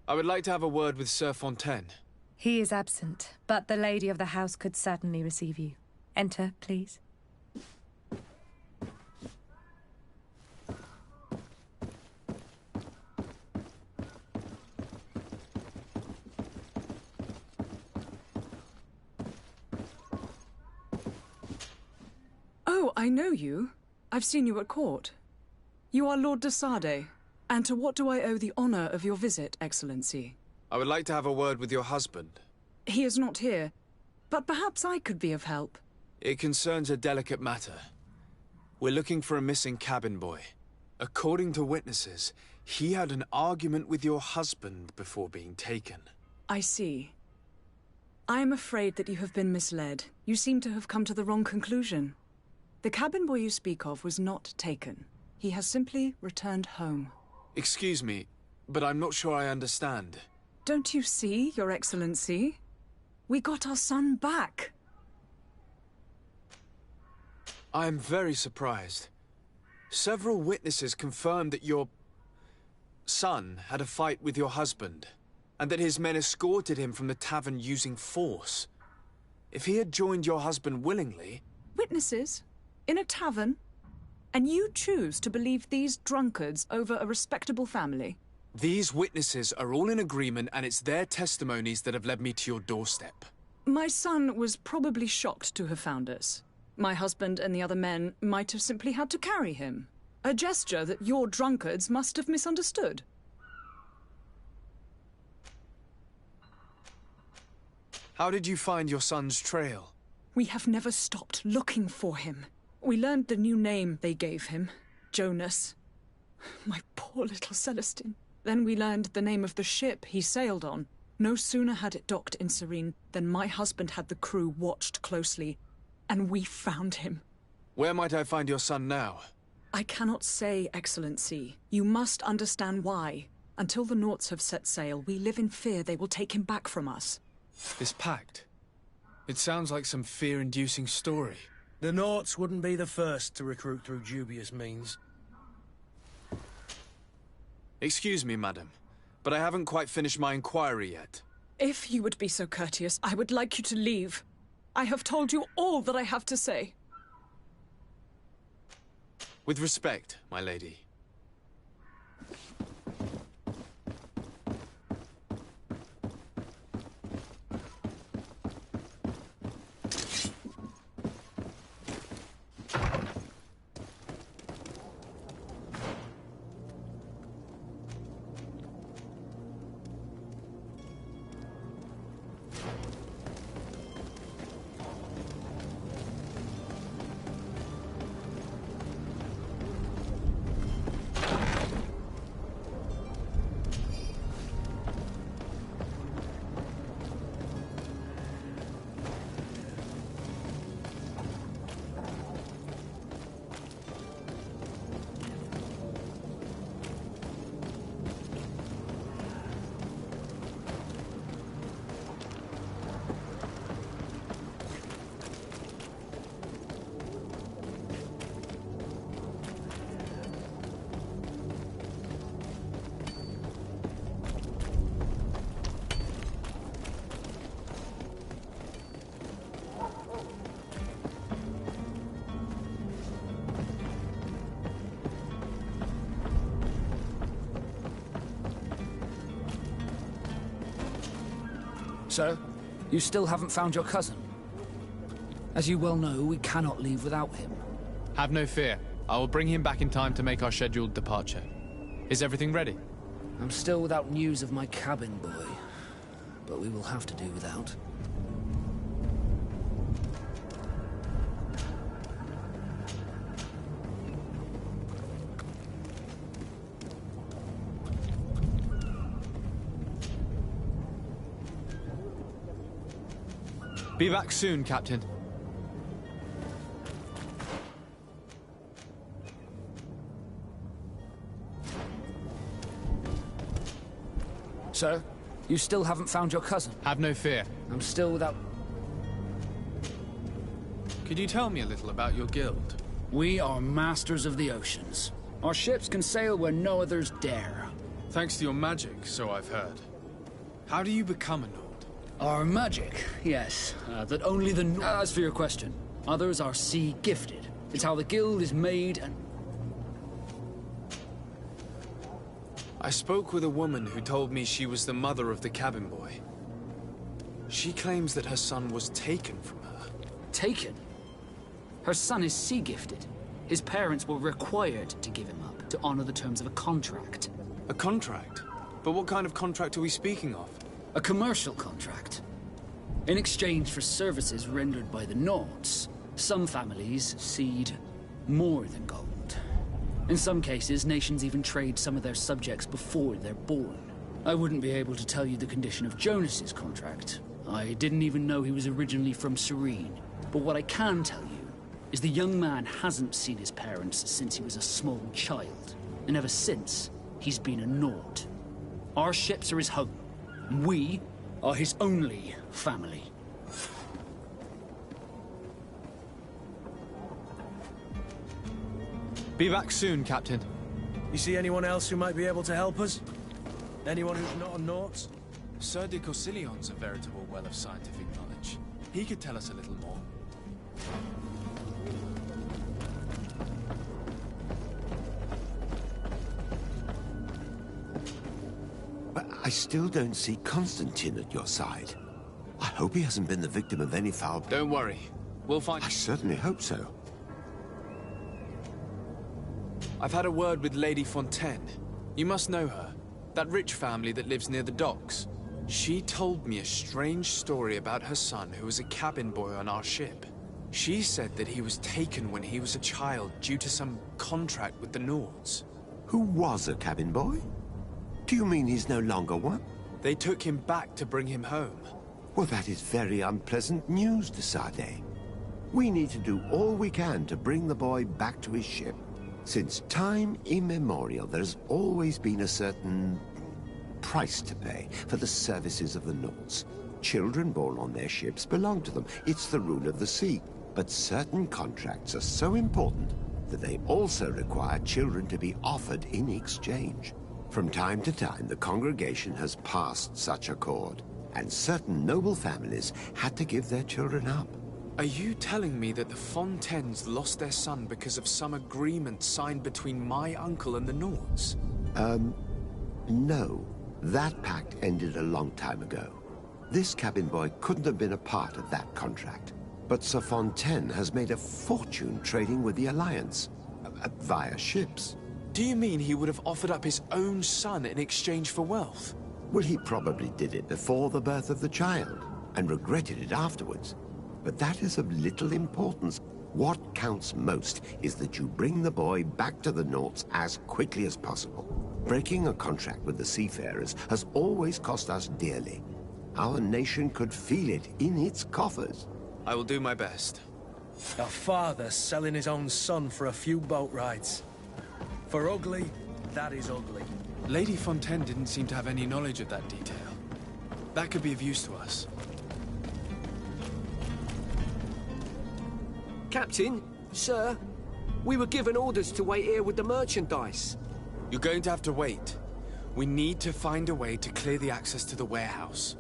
I would like to have a word with Sir Fontaine. He is absent, but the lady of the house could certainly receive you. Enter, please. Oh, I know you. I've seen you at court. You are Lord de Sade. And to what do I owe the honor of your visit, Excellency? I would like to have a word with your husband. He is not here, but perhaps I could be of help. It concerns a delicate matter. We're looking for a missing cabin boy. According to witnesses, he had an argument with your husband before being taken. I see. I am afraid that you have been misled. You seem to have come to the wrong conclusion. The cabin boy you speak of was not taken. He has simply returned home. Excuse me, but I'm not sure I understand. Don't you see, Your Excellency? We got our son back. I am very surprised. Several witnesses confirmed that your son had a fight with your husband, and that his men escorted him from the tavern using force. If he had joined your husband willingly... Witnesses? In a tavern? And you choose to believe these drunkards over a respectable family? These witnesses are all in agreement, and it's their testimonies that have led me to your doorstep. My son was probably shocked to have found us. My husband and the other men might have simply had to carry him. A gesture that your drunkards must have misunderstood. How did you find your son's trail? We have never stopped looking for him. We learned the new name they gave him, Jonas. My poor little Celestine. Then we learned the name of the ship he sailed on. No sooner had it docked in Serene than my husband had the crew watched closely, and we found him. Where might I find your son now? I cannot say, Excellency. You must understand why. Until the Naughts have set sail, we live in fear they will take him back from us. This pact? It sounds like some fear-inducing story. The Naughts wouldn't be the first to recruit through dubious means. Excuse me, madam, but I haven't quite finished my inquiry yet. If you would be so courteous, I would like you to leave. I have told you all that I have to say. With respect, my lady. Sir, you still haven't found your cousin. As you well know, we cannot leave without him. Have no fear. I will bring him back in time to make our scheduled departure. Is everything ready? I'm still without news of my cabin boy, but we will have to do without. Be back soon, Captain. Sir, you still haven't found your cousin. Have no fear. I'm still without... Could you tell me a little about your guild? We are masters of the oceans. Our ships can sail where no others dare. Thanks to your magic, so I've heard. How do you become a Nord? Our magic, yes. That only the... As for your question, others are sea-gifted. It's how the guild is made and... I spoke with a woman who told me she was the mother of the cabin boy. She claims that her son was taken from her. Taken? Her son is sea-gifted. His parents were required to give him up to honor the terms of a contract. A contract? But what kind of contract are we speaking of? A commercial contract. In exchange for services rendered by the Nords, some families cede more than gold. In some cases, nations even trade some of their subjects before they're born. I wouldn't be able to tell you the condition of Jonas's contract. I didn't even know he was originally from Serene. But what I can tell you is the young man hasn't seen his parents since he was a small child. And ever since, he's been a Nord. Our ships are his home. We are his only family. Be back soon, Captain. You see anyone else who might be able to help us? Anyone who's not a Naut? Sir de Corsillion's a veritable well of scientific knowledge. He could tell us a little more. But I still don't see Constantine at your side. I hope he hasn't been the victim of any foul... Don't worry. We'll find... I certainly hope so. I've had a word with Lady Fontaine. You must know her. That rich family that lives near the docks. She told me a strange story about her son who was a cabin boy on our ship. She said that he was taken when he was a child due to some contract with the Nords. Who was a cabin boy? Do you mean he's no longer one? They took him back to bring him home. Well, that is very unpleasant news, de Sade. We need to do all we can to bring the boy back to his ship. Since time immemorial, there has always been a certain price to pay for the services of the Nords. Children born on their ships belong to them. It's the rule of the sea. But certain contracts are so important that they also require children to be offered in exchange. From time to time, the congregation has passed such accord, and certain noble families had to give their children up. Are you telling me that the Fontaines lost their son because of some agreement signed between my uncle and the Nords? No. That pact ended a long time ago. This cabin boy couldn't have been a part of that contract. But Sir Fontaine has made a fortune trading with the Alliance, via ships. Do you mean he would have offered up his own son in exchange for wealth? Well, he probably did it before the birth of the child, and regretted it afterwards. But that is of little importance. What counts most is that you bring the boy back to the Nords as quickly as possible. Breaking a contract with the seafarers has always cost us dearly. Our nation could feel it in its coffers. I will do my best. A father selling his own son for a few boat rides. For ugly, that is ugly. Lady Fontaine didn't seem to have any knowledge of that detail. That could be of use to us. Captain, sir, we were given orders to wait here with the merchandise. You're going to have to wait. We need to find a way to clear the access to the warehouse.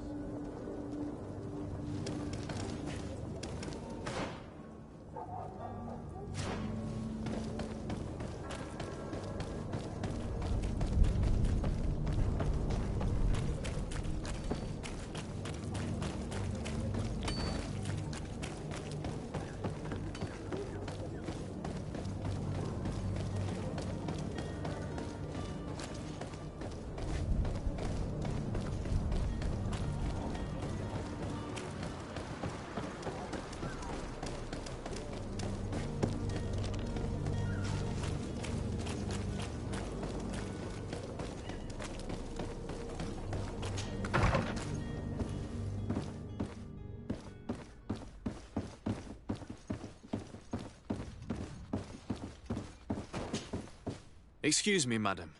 Excuse me, madam,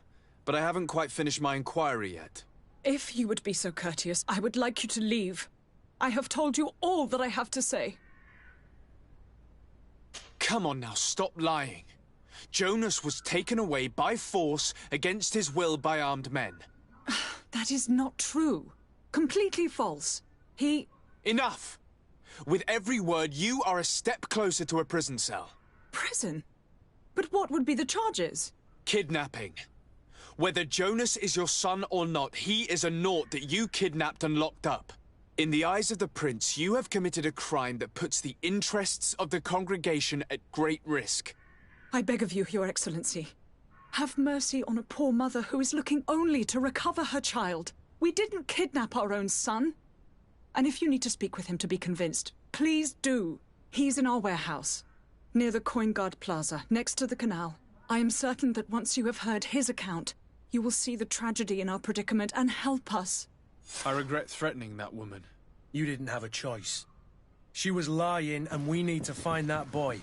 but I haven't quite finished my inquiry yet. If you would be so courteous, I would like you to leave. I have told you all that I have to say. Come on now, stop lying. Jonas was taken away by force against his will by armed men. That is not true. Completely false. He... Enough! With every word, you are a step closer to a prison cell. Prison? But what would be the charges? Kidnapping. Whether Jonas is your son or not, he is a naught that you kidnapped and locked up. In the eyes of the prince, you have committed a crime that puts the interests of the congregation at great risk. I beg of you, Your Excellency. Have mercy on a poor mother who is looking only to recover her child. We didn't kidnap our own son. And if you need to speak with him to be convinced, please do. He's in our warehouse, near the Coin Guard Plaza, next to the canal. I am certain that once you have heard his account, you will see the tragedy in our predicament and help us. I regret threatening that woman. You didn't have a choice. She was lying, and we need to find that boy.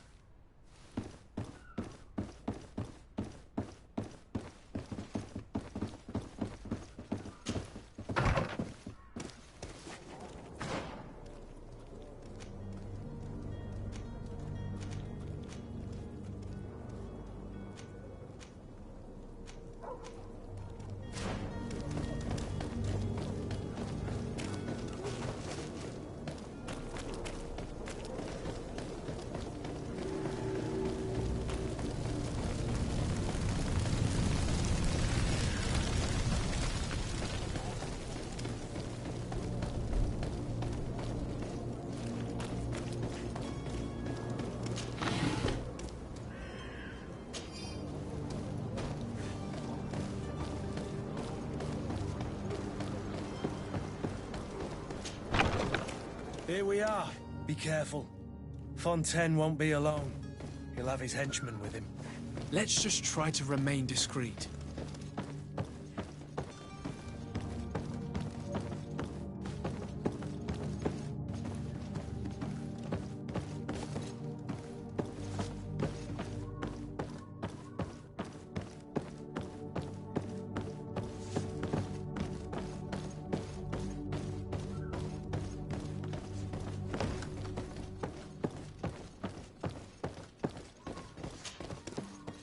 Here we are. Be careful. Fontaine won't be alone. He'll have his henchmen with him. Let's just try to remain discreet.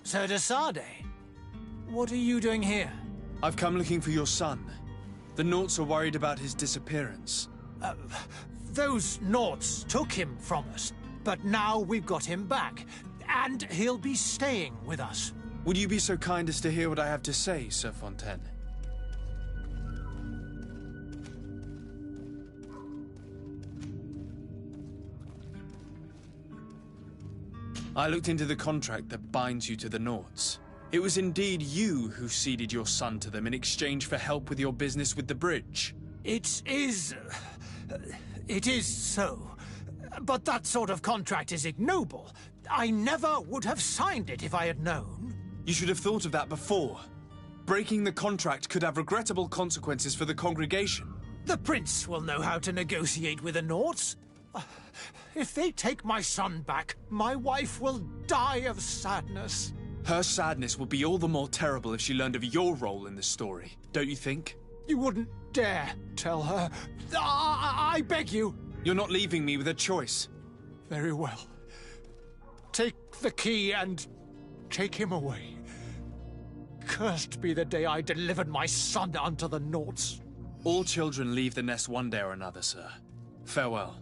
Sir de Sade, what are you doing here? I've come looking for your son. The Naughts are worried about his disappearance. Those Naughts took him from us, but now we've got him back, and he'll be staying with us. Would you be so kind as to hear what I have to say, Sir Fontaine? I looked into the contract that binds you to the Naughts. It was indeed you who ceded your son to them in exchange for help with your business with the bridge. It is so. But that sort of contract is ignoble. I never would have signed it if I had known. You should have thought of that before. Breaking the contract could have regrettable consequences for the congregation. The prince will know how to negotiate with the Naughts. If they take my son back, my wife will die of sadness. Her sadness would be all the more terrible if she learned of your role in the story, don't you think? You wouldn't dare tell her. I beg you. You're not leaving me with a choice. Very well. Take the key and take him away. Cursed be the day I delivered my son unto the Naughts. All children leave the nest one day or another, sir. Farewell.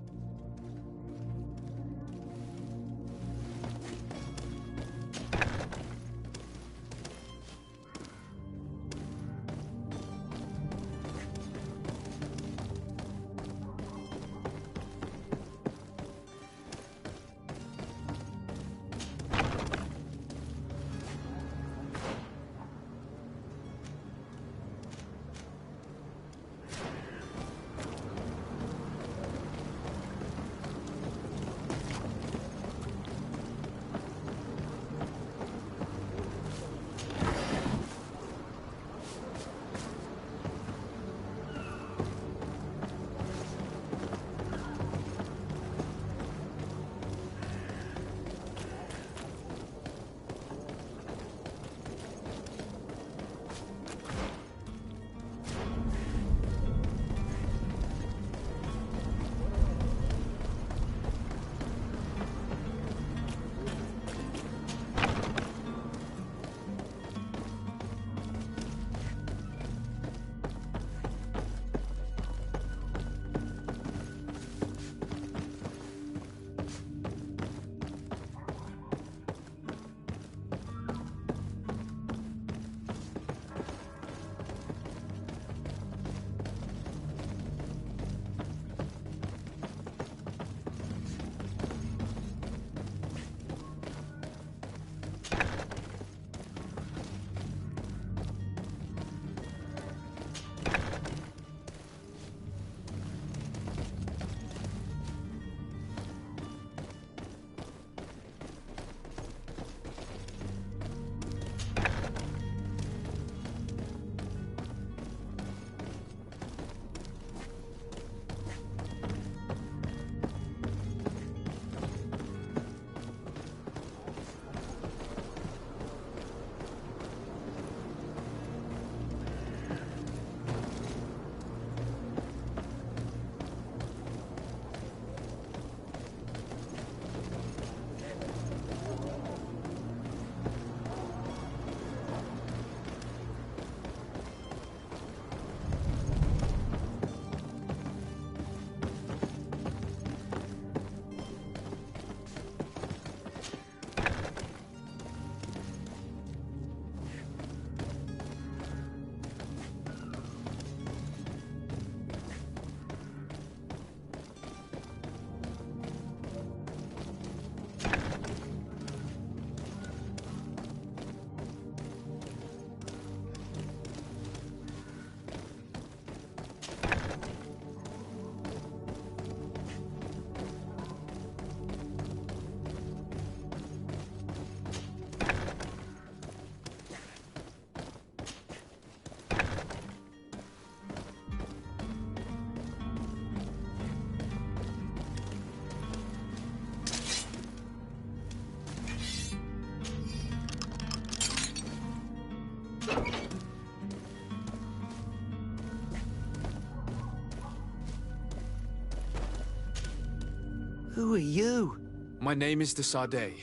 Who are you? My name is de Sardet.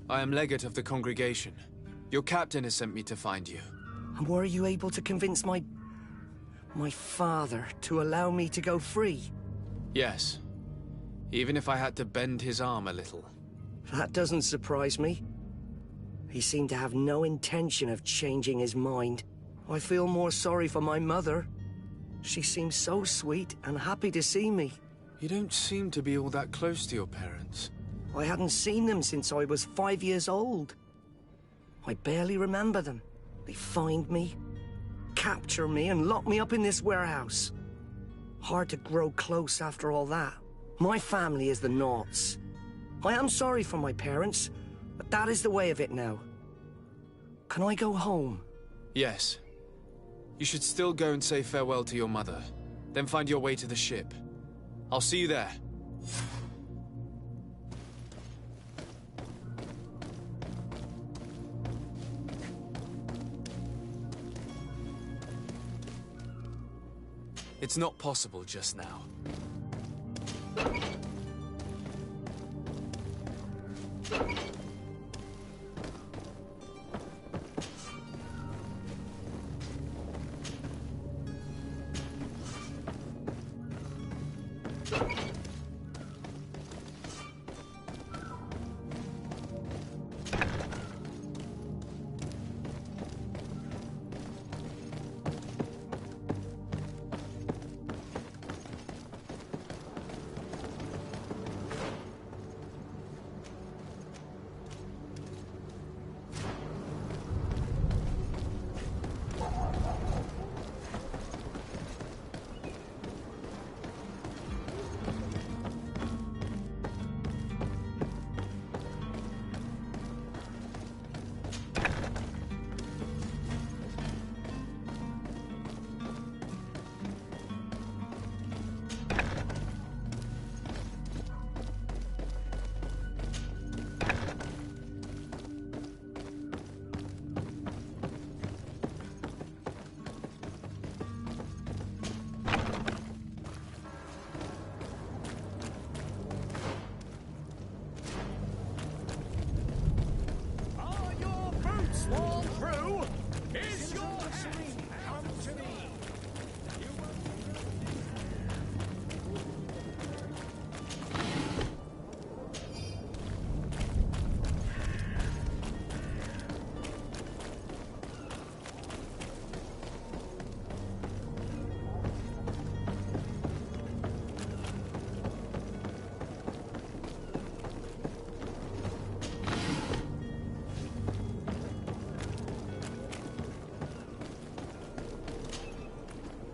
I am legate of the congregation. Your captain has sent me to find you. And were you able to convince my father to allow me to go free? Yes. Even if I had to bend his arm a little. That doesn't surprise me. He seemed to have no intention of changing his mind. I feel more sorry for my mother. She seems so sweet and happy to see me. You don't seem to be all that close to your parents. I hadn't seen them since I was 5 years old. I barely remember them. They find me, capture me, and lock me up in this warehouse. Hard to grow close after all that. My family is the Naughts. I am sorry for my parents, but that is the way of it now. Can I go home? Yes. You should still go and say farewell to your mother. Then find your way to the ship. I'll see you there. It's not possible just now.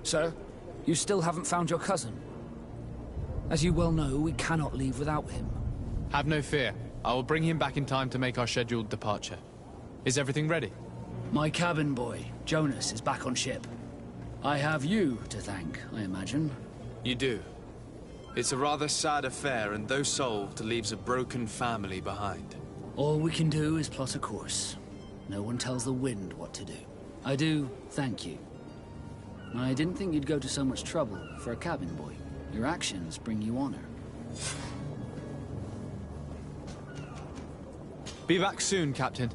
Sir, you still haven't found your cousin. As you well know, we cannot leave without him. Have no fear. I will bring him back in time to make our scheduled departure. Is everything ready? My cabin boy, Jonas, is back on ship. I have you to thank, I imagine. You do. It's a rather sad affair, and though solved, leaves a broken family behind. All we can do is plot a course. No one tells the wind what to do. I do thank you. I didn't think you'd go to so much trouble for a cabin boy. Your actions bring you honor. Be back soon, Captain.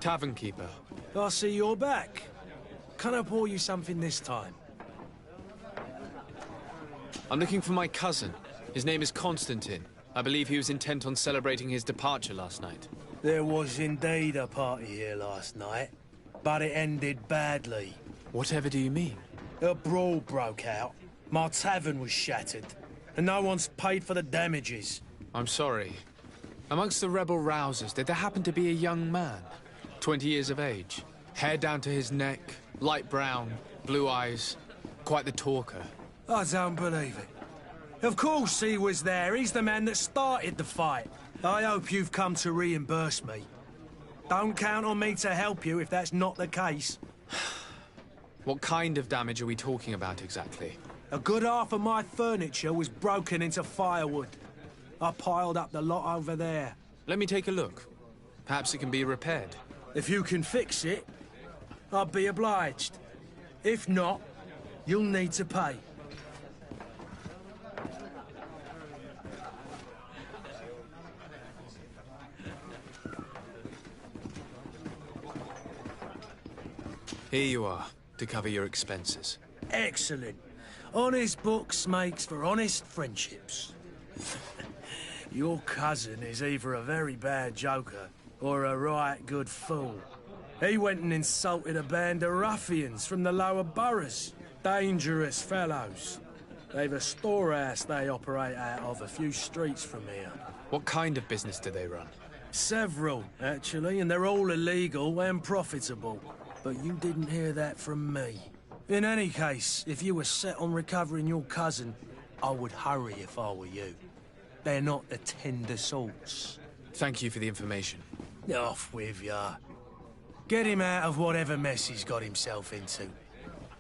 Tavern keeper. I see you're back. Can I pour you something this time? I'm looking for my cousin. His name is Constantine. I believe he was intent on celebrating his departure last night. There was indeed a party here last night, but it ended badly. Whatever do you mean? A brawl broke out. My tavern was shattered, and no one's paid for the damages. I'm sorry. Amongst the rebel rousers, did there happen to be a young man? 20 years of age. Hair down to his neck, light brown, blue eyes. Quite the talker. I don't believe it. Of course he was there. He's the man that started the fight. I hope you've come to reimburse me. Don't count on me to help you if that's not the case. What kind of damage are we talking about exactly? A good half of my furniture was broken into firewood. I piled up the lot over there. Let me take a look. Perhaps it can be repaired. If you can fix it, I'll be obliged. If not, you'll need to pay. Here you are, to cover your expenses. Excellent. Honest books makes for honest friendships. Your cousin is either a very bad joker or a right good fool. He went and insulted a band of ruffians from the lower boroughs. Dangerous fellows. They've a storehouse they operate out of a few streets from here. What kind of business do they run? Several, actually, and they're all illegal and profitable. But you didn't hear that from me. In any case, if you were set on recovering your cousin, I would hurry if I were you. They're not the tender sorts. Thank you for the information. Off with ya. Get him out of whatever mess he's got himself into.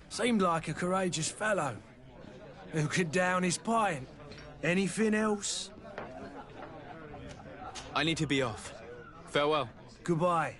Seemed like a courageous fellow. Who could down his pint. Anything else? I need to be off. Farewell. Goodbye.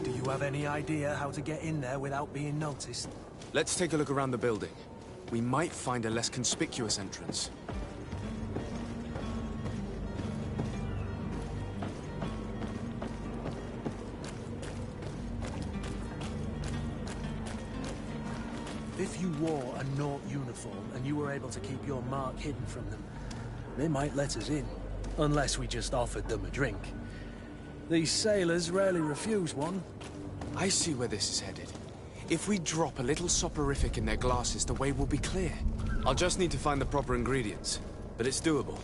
Do you have any idea how to get in there without being noticed? Let's take a look around the building. We might find a less conspicuous entrance. If you wore a Naut uniform and you were able to keep your mark hidden from them, they might let us in. Unless we just offered them a drink. These sailors rarely refuse one. I see where this is headed. If we drop a little soporific in their glasses, the way will be clear. I'll just need to find the proper ingredients, but it's doable.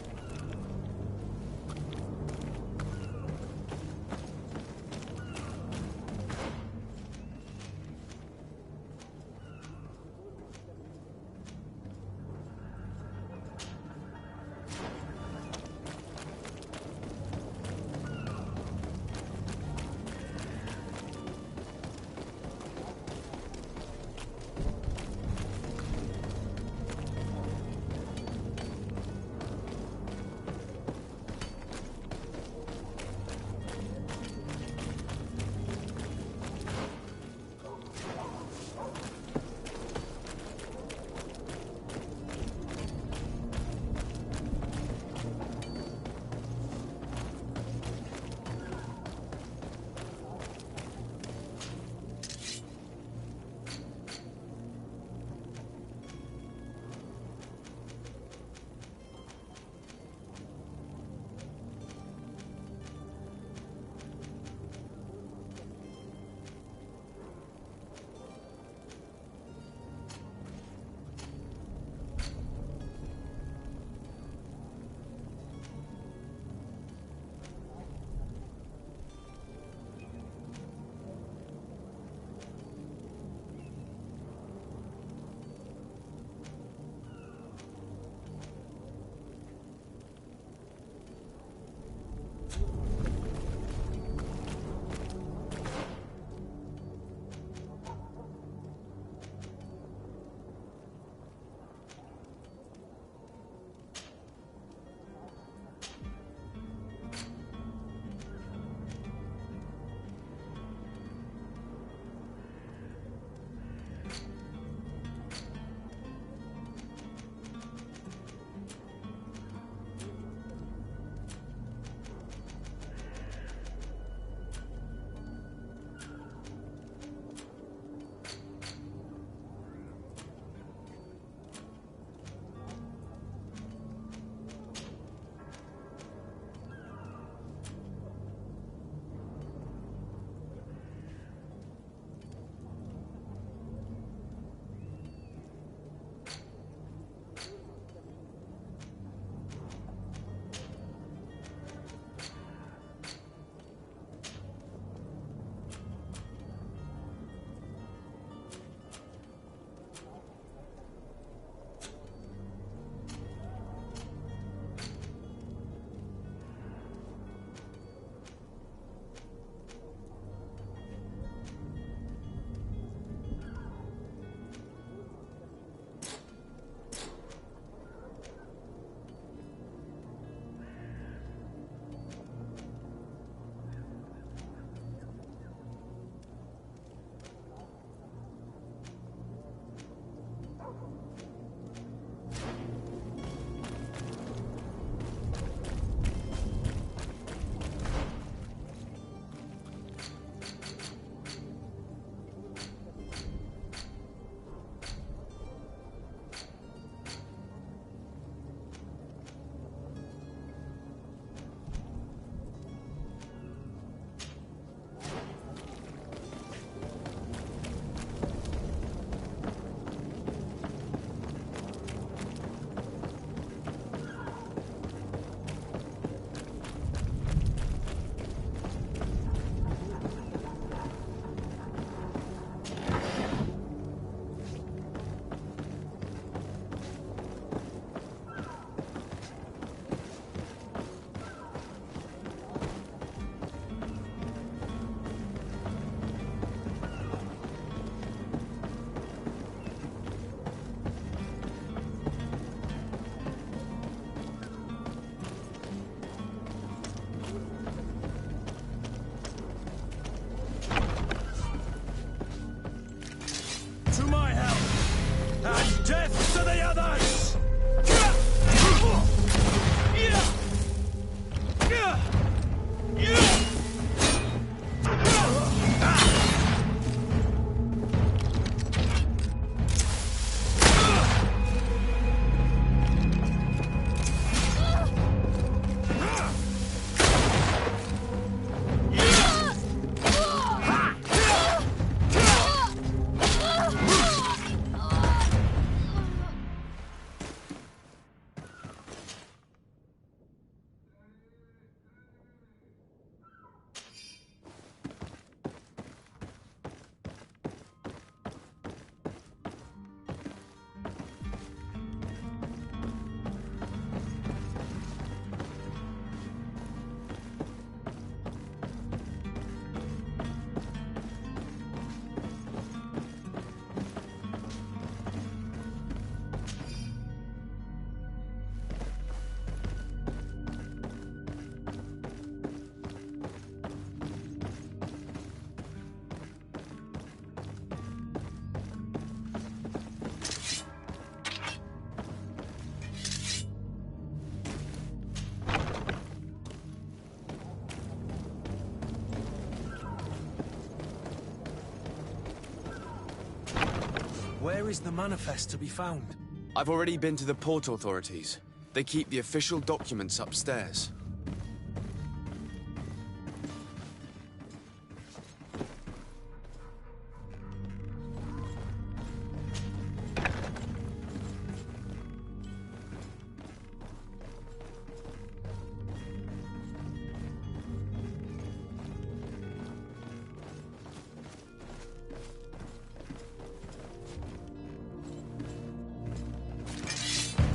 is the manifest to be found? I've already been to the port authorities. They keep the official documents upstairs.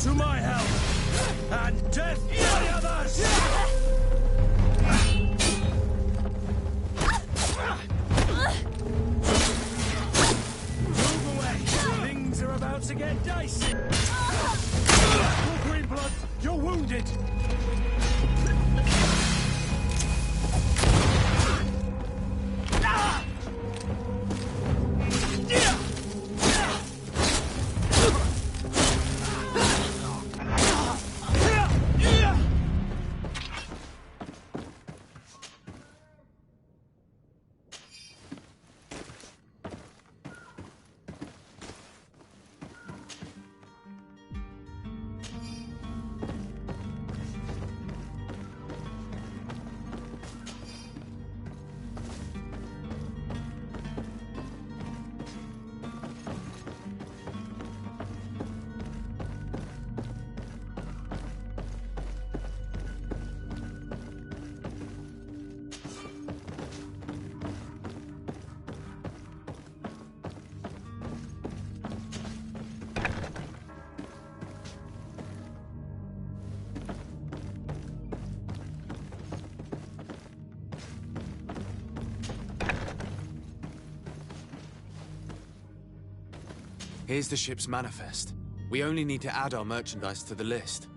To my help, and death to the others! Move away! Things are about to get dicey! Your green blood, you're wounded! Here's the ship's manifest. We only need to add our merchandise to the list.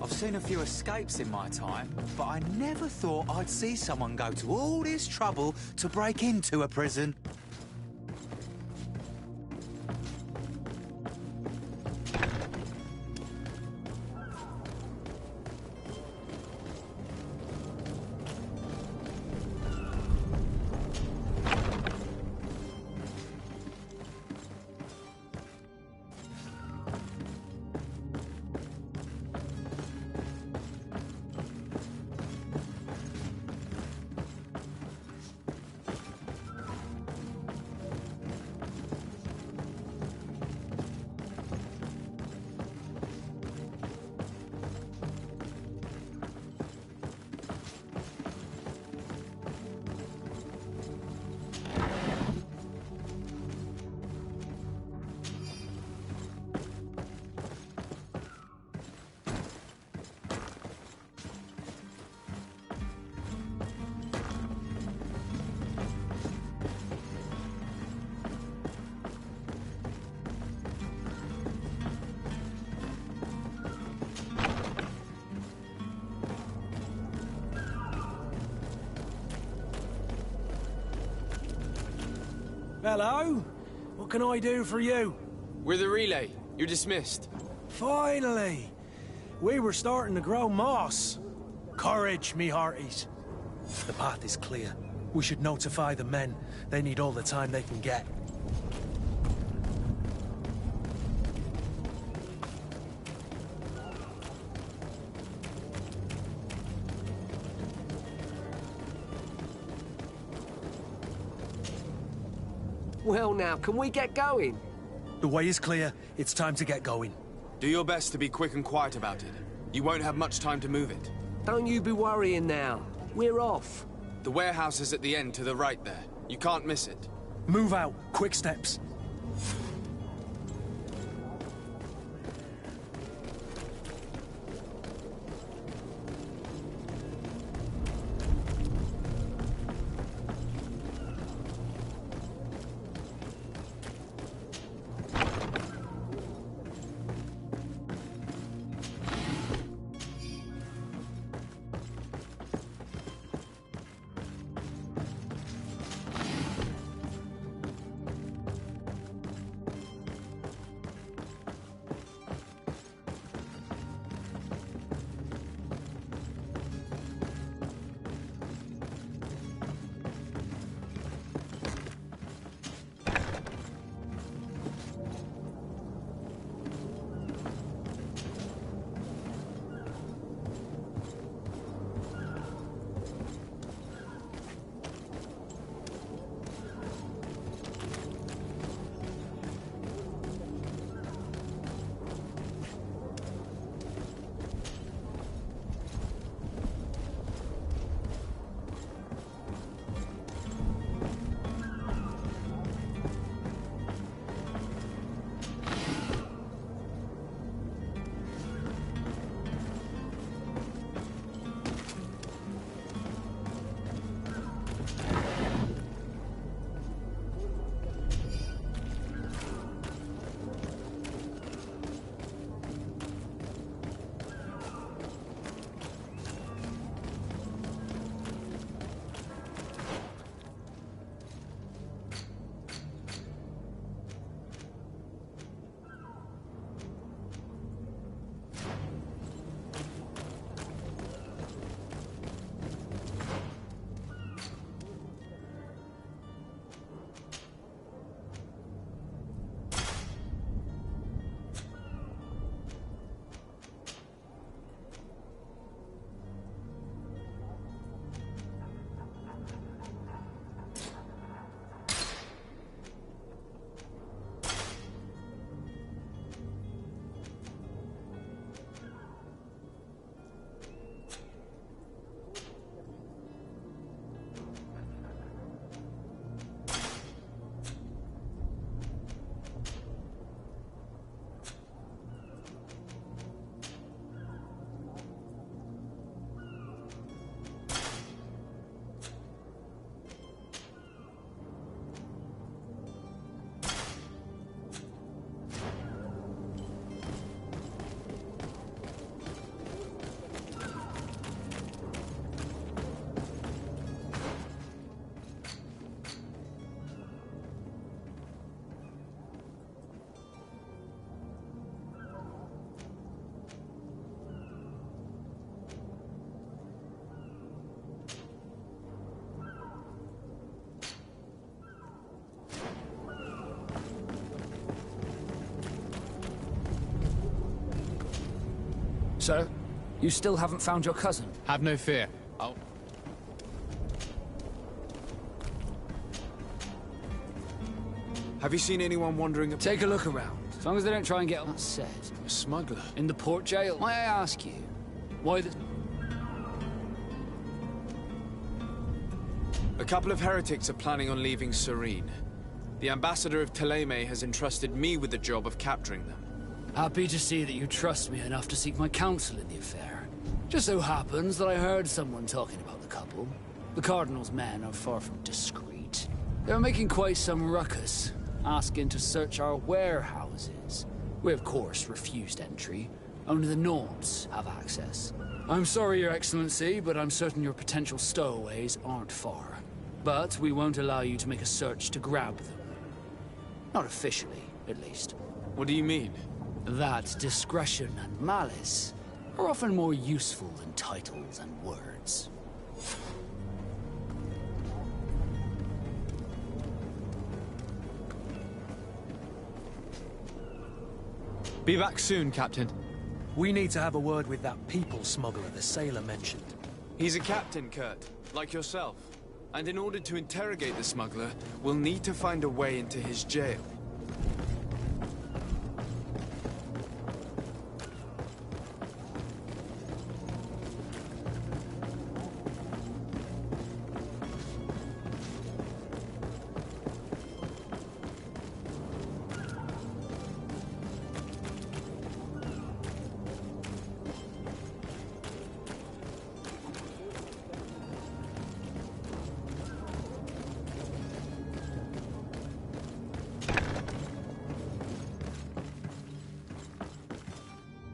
I've seen a few escapes in my time, but I never thought I'd see someone go to all this trouble to break into a prison. Hello? What can I do for you? We're the relay. You're dismissed. Finally! We were starting to grow moss. Courage, me hearties. The path is clear. We should notify the men. They need all the time they can get. Well now, can we get going? The way is clear. It's time to get going. Do your best to be quick and quiet about it. You won't have much time to move it. Don't you be worrying now. We're off. The warehouse is at the end to the right there. You can't miss it. Move out. Quick steps. So, you still haven't found your cousin? Have no fear. Have you seen anyone wandering? Take a look around. As long as they don't try and get on set. A smuggler? In the port jail? Might I ask you, why the... A couple of heretics are planning on leaving Serene. The ambassador of Thélème has entrusted me with the job of capturing them. Happy to see that you trust me enough to seek my counsel in the affair. Just so happens that I heard someone talking about the couple. The Cardinal's men are far from discreet. They're making quite some ruckus, asking to search our warehouses. We, of course, refused entry. Only the Nords have access. I'm sorry, Your Excellency, but I'm certain your potential stowaways aren't far. But we won't allow you to make a search to grab them. Not officially, at least. What do you mean? That discretion and malice are often more useful than titles and words. Be back soon, Captain. We need to have a word with that people smuggler the sailor mentioned. He's a captain, Kurt, like yourself. And in order to interrogate the smuggler, we'll need to find a way into his jail.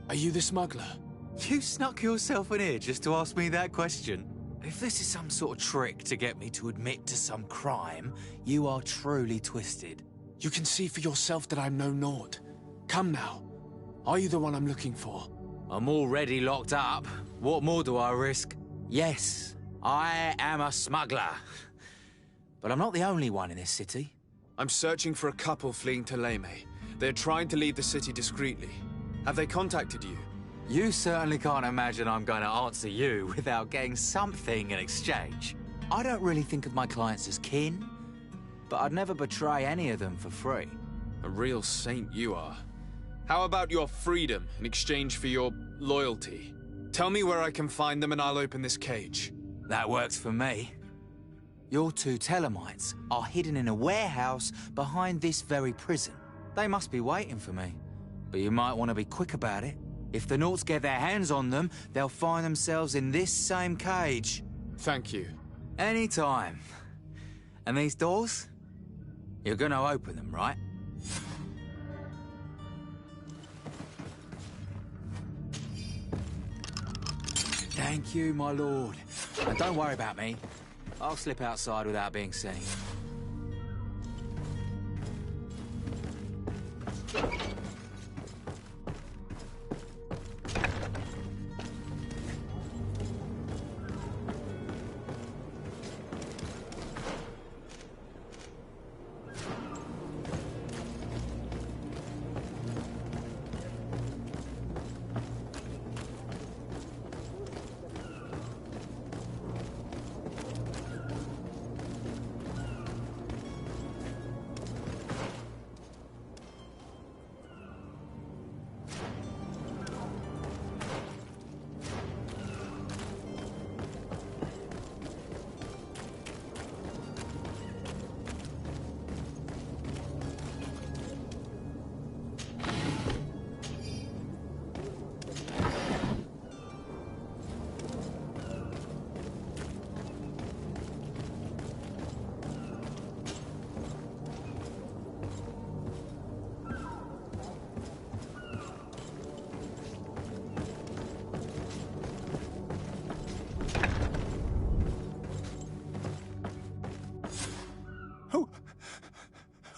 Are you the smuggler? You snuck yourself in here just to ask me that question. If this is some sort of trick to get me to admit to some crime, you are truly twisted. You can see for yourself that I'm no Nord. Come now. Are you the one I'm looking for? I'm already locked up. What more do I risk? Yes, I am a smuggler. But I'm not the only one in this city. I'm searching for a couple fleeing to Leme. They're trying to leave the city discreetly. Have they contacted you? You certainly can't imagine I'm going to answer you without getting something in exchange. I don't really think of my clients as kin, but I'd never betray any of them for free. A real saint you are. How about your freedom in exchange for your loyalty? Tell me where I can find them and I'll open this cage. That works for me. Your two Telemites are hidden in a warehouse behind this very prison. They must be waiting for me. But you might want to be quick about it. If the Nauts get their hands on them, they'll find themselves in this same cage. Thank you. Anytime. And these doors? You're gonna open them, right? Thank you, my lord. And don't worry about me. I'll slip outside without being seen.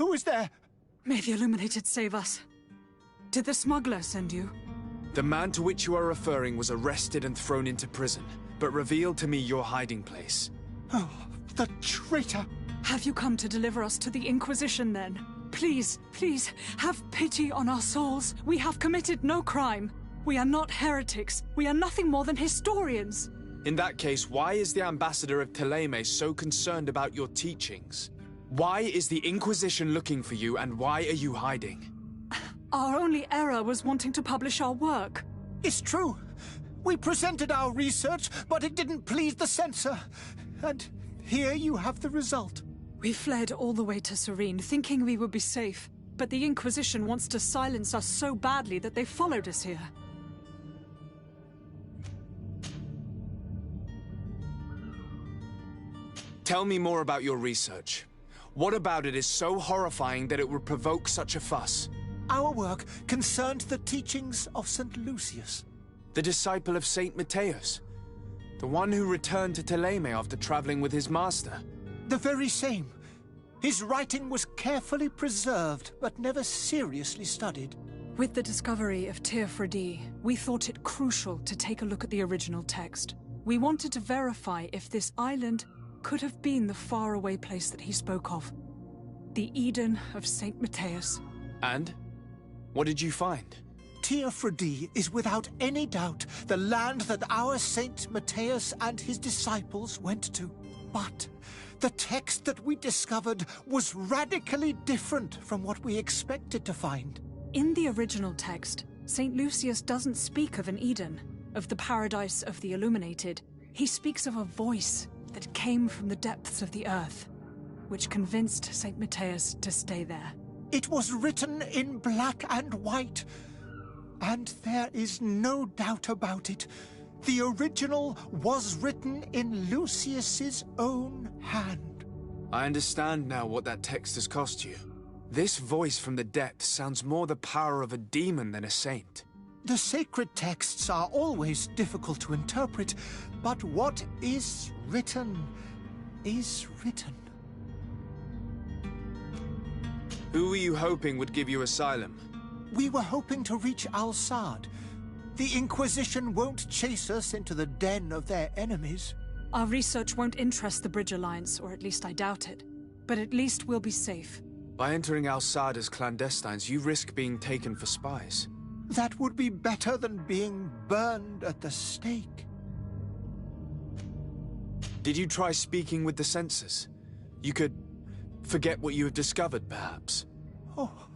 Who is there? May the Illuminated save us. Did the smuggler send you? The man to which you are referring was arrested and thrown into prison, but revealed to me your hiding place. Oh, the traitor! Have you come to deliver us to the Inquisition, then? Please, please, have pity on our souls. We have committed no crime. We are not heretics. We are nothing more than historians. In that case, why is the ambassador of Teleme so concerned about your teachings? Why is the Inquisition looking for you, and why are you hiding? Our only error was wanting to publish our work. It's true. We presented our research, but it didn't please the censor. And here you have the result. We fled all the way to Serene, thinking we would be safe. But the Inquisition wants to silence us so badly that they followed us here. Tell me more about your research. What about it is so horrifying that it would provoke such a fuss? Our work concerned the teachings of St. Lucius. The disciple of St. Mateus? The one who returned to Teleme after traveling with his master? The very same. His writing was carefully preserved, but never seriously studied. With the discovery of Tir Freddy, we thought it crucial to take a look at the original text. We wanted to verify if this island could have been the faraway place that he spoke of. The Eden of St. Matthias. And? What did you find? Tir Freddy is without any doubt the land that our Saint Matthias and his disciples went to. But the text that we discovered was radically different from what we expected to find. In the original text, St. Lucius doesn't speak of an Eden, of the paradise of the illuminated. He speaks of a voice that came from the depths of the earth, which convinced St. Matthias to stay there. It was written in black and white, and there is no doubt about it. The original was written in Lucius's own hand. I understand now what that text has cost you. This voice from the depths sounds more the power of a demon than a saint. The sacred texts are always difficult to interpret, but what is written is written. Who were you hoping would give you asylum? We were hoping to reach Al-Sad. The Inquisition won't chase us into the den of their enemies. Our research won't interest the Bridge Alliance, or at least I doubt it. But at least we'll be safe. By entering Al-Sad as clandestines, you risk being taken for spies. That would be better than being burned at the stake. Did you try speaking with the censors? You could forget what you have discovered, perhaps. Oh,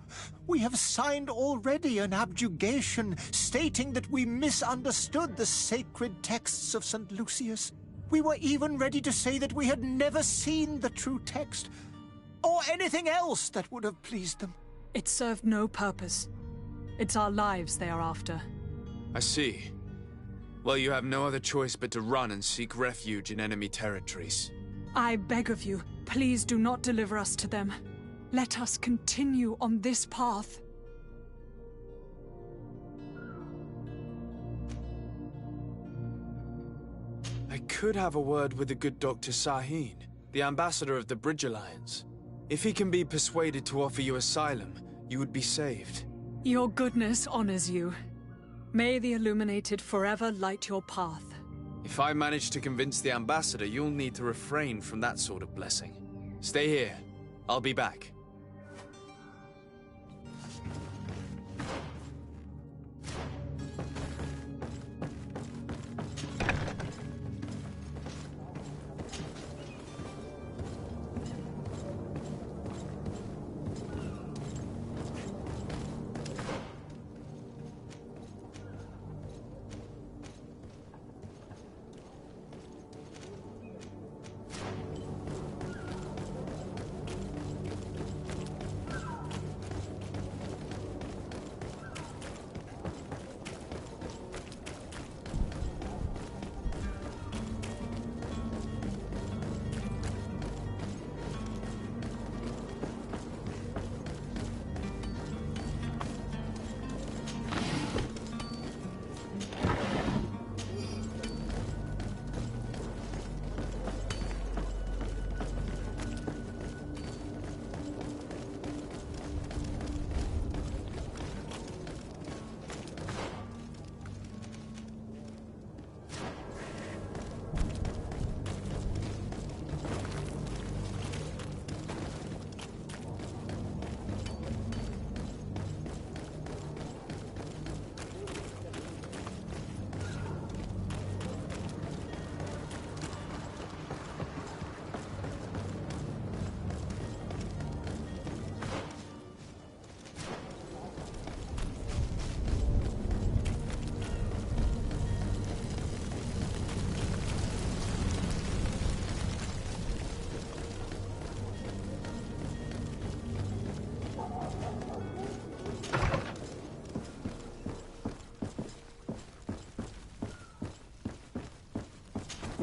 we have signed already an abjugation stating that we misunderstood the sacred texts of St. Lucius. We were even ready to say that we had never seen the true text, or anything else that would have pleased them. It served no purpose. It's our lives they are after. I see. Well, you have no other choice but to run and seek refuge in enemy territories. I beg of you, please do not deliver us to them. Let us continue on this path. I could have a word with the good Dr. Sahin, the ambassador of the Bridge Alliance. If he can be persuaded to offer you asylum, you would be saved. Your goodness honors you. May the Illuminated forever light your path. If I manage to convince the ambassador, you'll need to refrain from that sort of blessing. Stay here. I'll be back.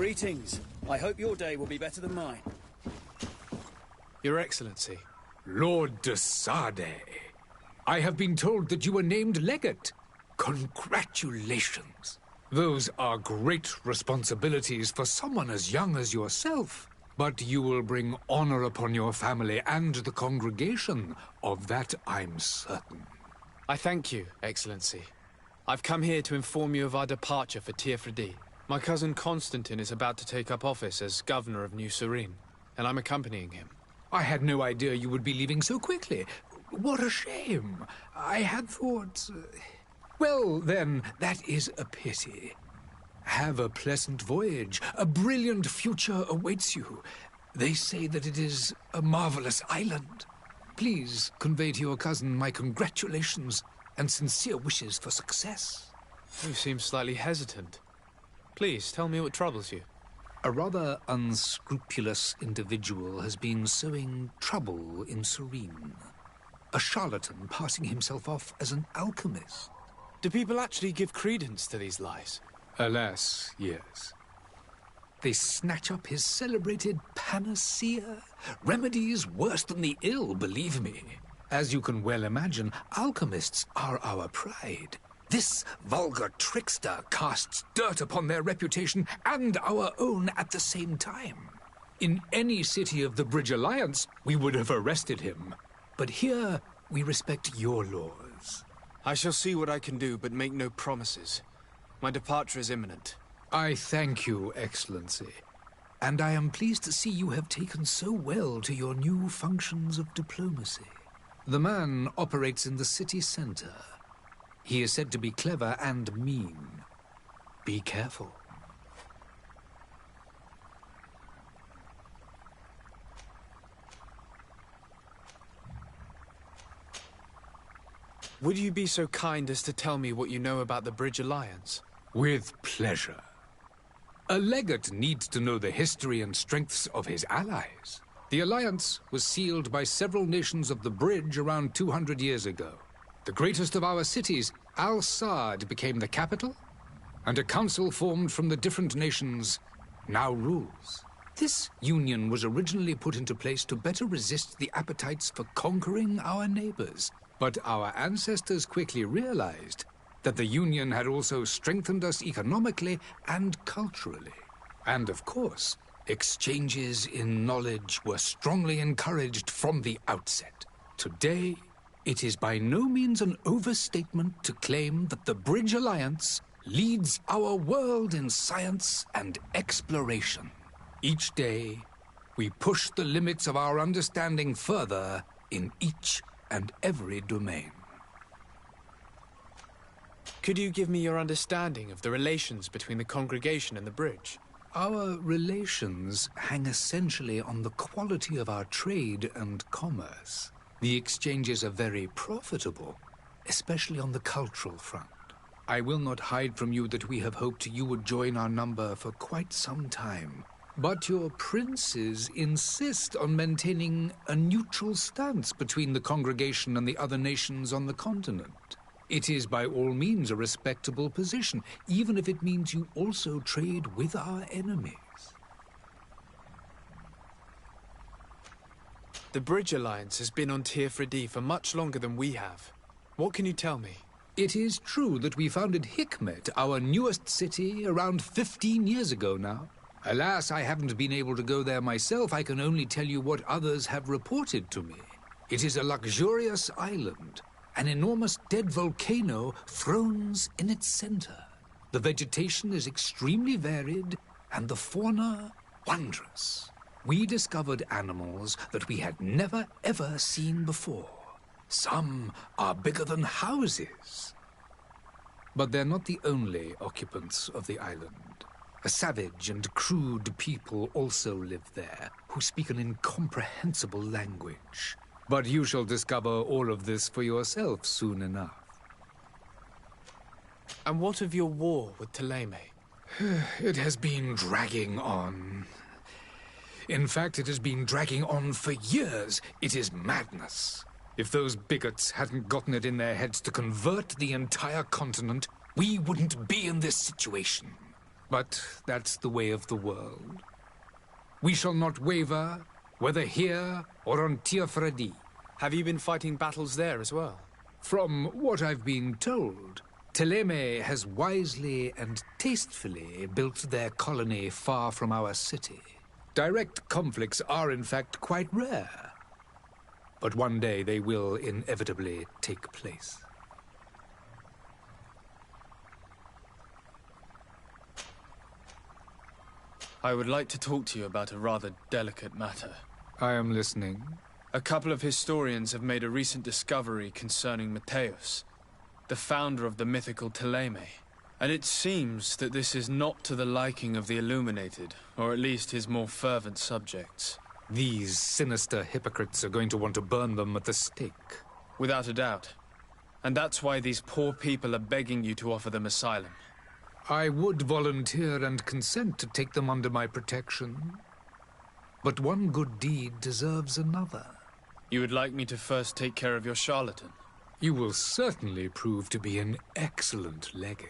Greetings. I hope your day will be better than mine. Your Excellency. Lord de Sade. I have been told that you were named legate. Congratulations. Those are great responsibilities for someone as young as yourself. But you will bring honor upon your family and the congregation. Of that I'm certain. I thank you, Excellency. I've come here to inform you of our departure for Tearfredi. My cousin Constantine is about to take up office as governor of New Serene, and I'm accompanying him. I had no idea you would be leaving so quickly. What a shame. I had thought... Well, then, that is a pity. Have a pleasant voyage. A brilliant future awaits you. They say that it is a marvelous island. Please convey to your cousin my congratulations and sincere wishes for success. You seem slightly hesitant. Please, tell me what troubles you. A rather unscrupulous individual has been sowing trouble in Serene. A charlatan passing himself off as an alchemist. Do people actually give credence to these lies? Alas, yes. They snatch up his celebrated panacea. Remedies worse than the ill, believe me. As you can well imagine, alchemists are our pride. This vulgar trickster casts dirt upon their reputation and our own at the same time. In any city of the Bridge Alliance, we would have arrested him. But here, we respect your laws. I shall see what I can do, but make no promises. My departure is imminent. I thank you, Excellency. And I am pleased to see you have taken so well to your new functions of diplomacy. The man operates in the city center. He is said to be clever and mean. Be careful. Would you be so kind as to tell me what you know about the Bridge Alliance? With pleasure. A legate needs to know the history and strengths of his allies. The alliance was sealed by several nations of the Bridge around 200 years ago. The greatest of our cities, Al-Sad, became the capital, and a council formed from the different nations now rules. This union was originally put into place to better resist the appetites for conquering our neighbors. But our ancestors quickly realized that the Union had also strengthened us economically and culturally. And of course, exchanges in knowledge were strongly encouraged from the outset. Today, it is by no means an overstatement to claim that the Bridge Alliance leads our world in science and exploration. Each day, we push the limits of our understanding further in each and every domain. Could you give me your understanding of the relations between the congregation and the Bridge? Our relations hang essentially on the quality of our trade and commerce. The exchanges are very profitable, especially on the cultural front. I will not hide from you that we have hoped you would join our number for quite some time. But your princes insist on maintaining a neutral stance between the congregation and the other nations on the continent. It is by all means a respectable position, even if it means you also trade with our enemies. The Bridge Alliance has been on Tearfredi for much longer than we have. What can you tell me? It is true that we founded Hikmet, our newest city, around 15 years ago now. Alas, I haven't been able to go there myself. I can only tell you what others have reported to me. It is a luxurious island. An enormous dead volcano thrones in its center. The vegetation is extremely varied, and the fauna wondrous. We discovered animals that we had never ever seen before. Some are bigger than houses. But they're not the only occupants of the island. A savage and crude people also live there, who speak an incomprehensible language. But you shall discover all of this for yourself soon enough. And what of your war with Ptolemy? It has been dragging on. In fact, it has been dragging on for years. It is madness. If those bigots hadn't gotten it in their heads to convert the entire continent, we wouldn't be in this situation. But that's the way of the world. We shall not waver, whether here or on Tearfredi. Have you been fighting battles there as well? From what I've been told, Ptolemy has wisely and tastefully built their colony far from our city. Direct conflicts are, in fact, quite rare. But one day they will inevitably take place. I would like to talk to you about a rather delicate matter. I am listening. A couple of historians have made a recent discovery concerning Matthäus, the founder of the mythical Ptolemy. And it seems that this is not to the liking of the Illuminated, or at least his more fervent subjects. These sinister hypocrites are going to want to burn them at the stake. Without a doubt. And that's why these poor people are begging you to offer them asylum. I would volunteer and consent to take them under my protection. But one good deed deserves another. You would like me to first take care of your charlatan? You will certainly prove to be an excellent legate.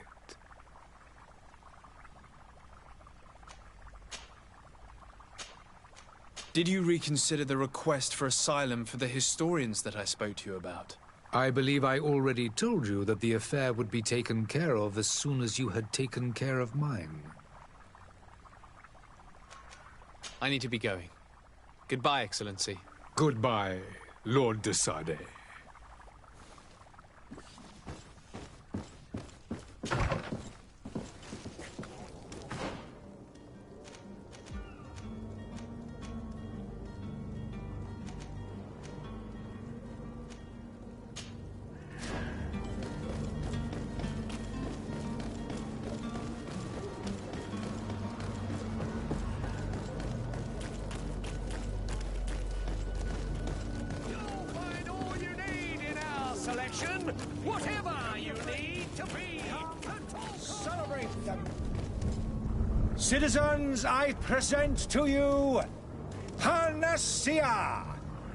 Did you reconsider the request for asylum for the historians that I spoke to you about? I believe I already told you that the affair would be taken care of as soon as you had taken care of mine. I need to be going. Goodbye, Excellency. Goodbye, Lord de Sade. Whatever you need to be, celebrate them. Citizens, I present to you Panacea,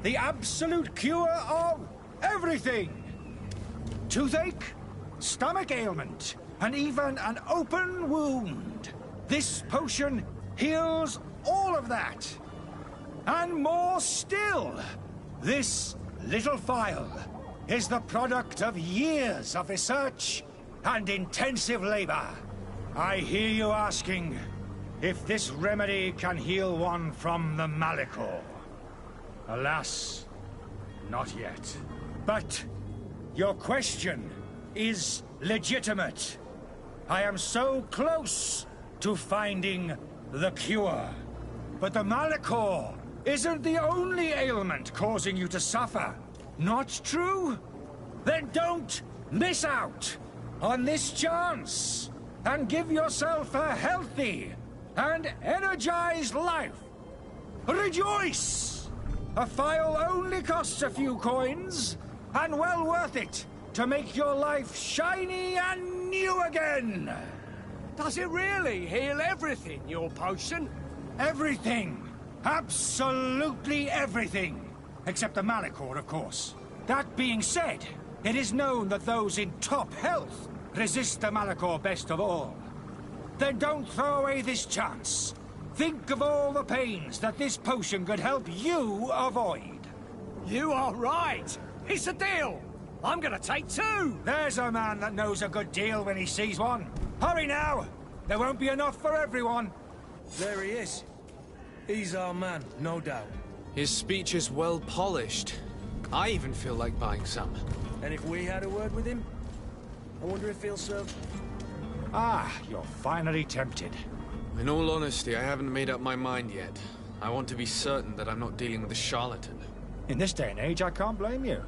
the absolute cure of everything. Toothache, stomach ailment, and even an open wound. This potion heals all of that. And more still, this little phial is the product of years of research and intensive labor. I hear you asking if this remedy can heal one from the Malachor. Alas, not yet. But your question is legitimate. I am so close to finding the cure. But the Malachor isn't the only ailment causing you to suffer. Not true? Then don't miss out on this chance and give yourself a healthy and energized life. Rejoice! A phial only costs a few coins, and well worth it to make your life shiny and new again. Does it really heal everything, your potion? Everything. Absolutely everything. Except the Malachor, of course. That being said, it is known that those in top health resist the Malachor best of all. Then don't throw away this chance. Think of all the pains that this potion could help you avoid. You are right. It's a deal. I'm gonna take two. There's a man that knows a good deal when he sees one. Hurry now. There won't be enough for everyone. There he is. He's our man, no doubt. His speech is well polished. I even feel like buying some. And if we had a word with him? I wonder if he'll serve... Ah, you're finally tempted. In all honesty, I haven't made up my mind yet. I want to be certain that I'm not dealing with a charlatan. In this day and age, I can't blame you.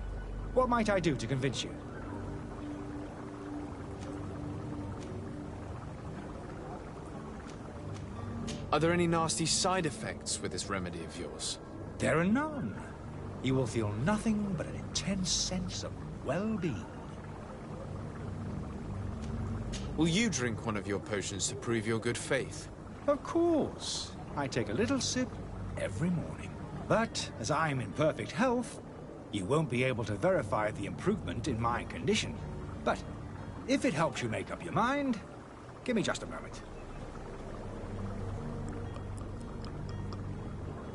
What might I do to convince you? Are there any nasty side effects with this remedy of yours? There are none. You will feel nothing but an intense sense of well-being. Will you drink one of your potions to prove your good faith? Of course. I take a little sip every morning. But as I'm in perfect health, you won't be able to verify the improvement in my condition. But if it helps you make up your mind, give me just a moment.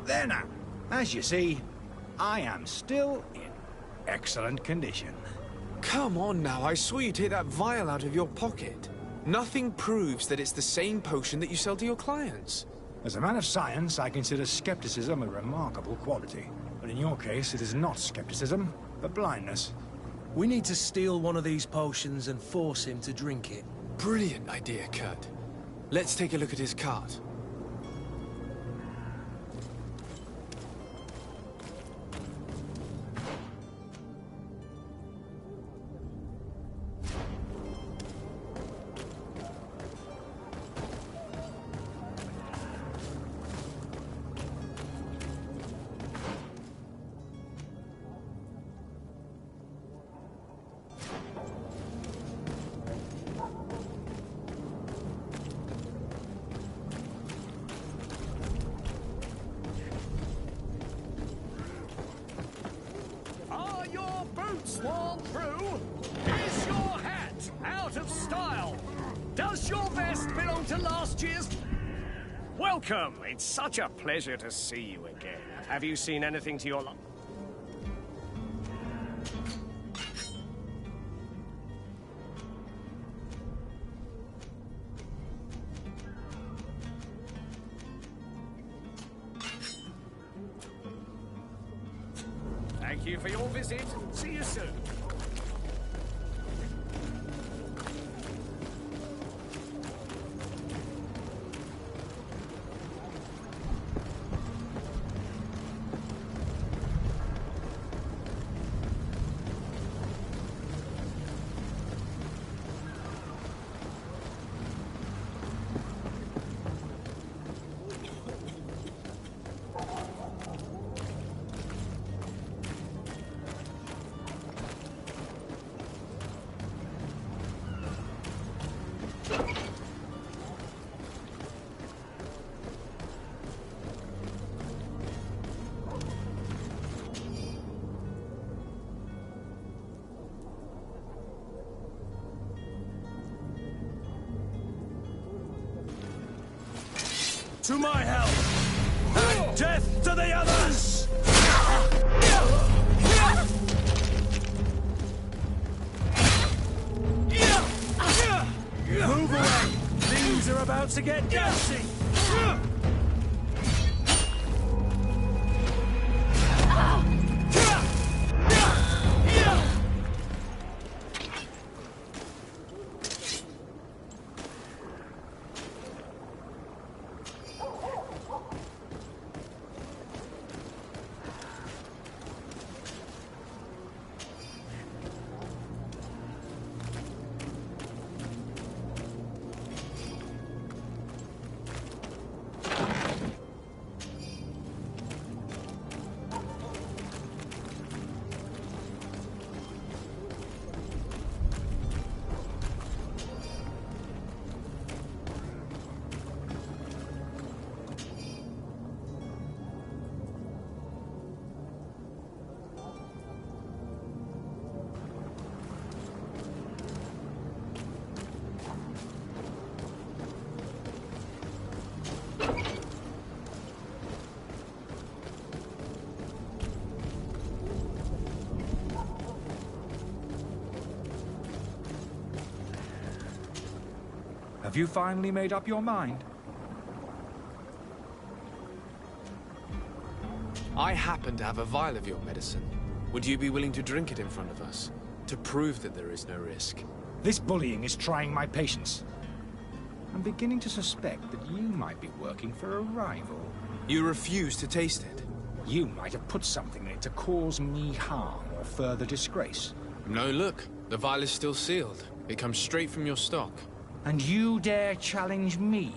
There now. As you see, I am still in excellent condition. Come on now, I saw you take that vial out of your pocket. Nothing proves that it's the same potion that you sell to your clients. As a man of science, I consider skepticism a remarkable quality. But in your case, it is not skepticism, but blindness. We need to steal one of these potions and force him to drink it. Brilliant idea, Kurt. Let's take a look at his cart. Sworn through? Is your hat out of style? Does your vest belong to last year's? Welcome. It's such a pleasure to see you again. Have you seen anything to your Thank you for your visit. See you soon. To my help! And death to the others! Move away! Things are about to get gassy! Have you finally made up your mind? I happen to have a vial of your medicine. Would you be willing to drink it in front of us? To prove that there is no risk? This bullying is trying my patience. I'm beginning to suspect that you might be working for a rival. You refuse to taste it? You might have put something in it to cause me harm or further disgrace. No, look. The vial is still sealed. It comes straight from your stock. And you dare challenge me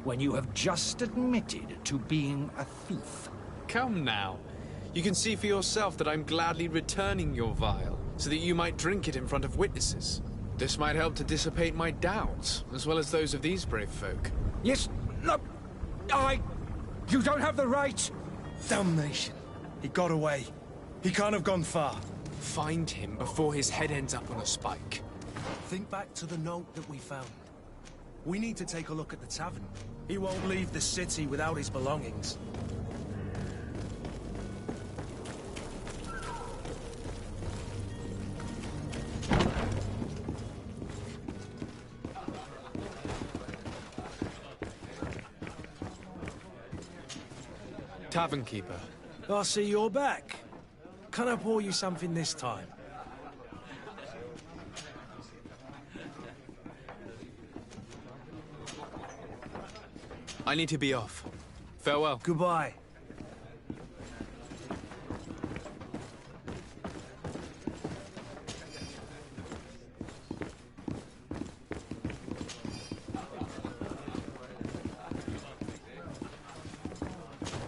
when you have just admitted to being a thief? Come now. You can see for yourself that I'm gladly returning your vial, so that you might drink it in front of witnesses. This might help to dissipate my doubts, as well as those of these brave folk. Yes, no, you don't have the right! Damnation. He got away. He can't have gone far. Find him before his head ends up on a spike. Think back to the note that we found. We need to take a look at the tavern. He won't leave the city without his belongings. Tavern keeper. I see you're back. Can I pour you something this time? I need to be off. Farewell. Goodbye.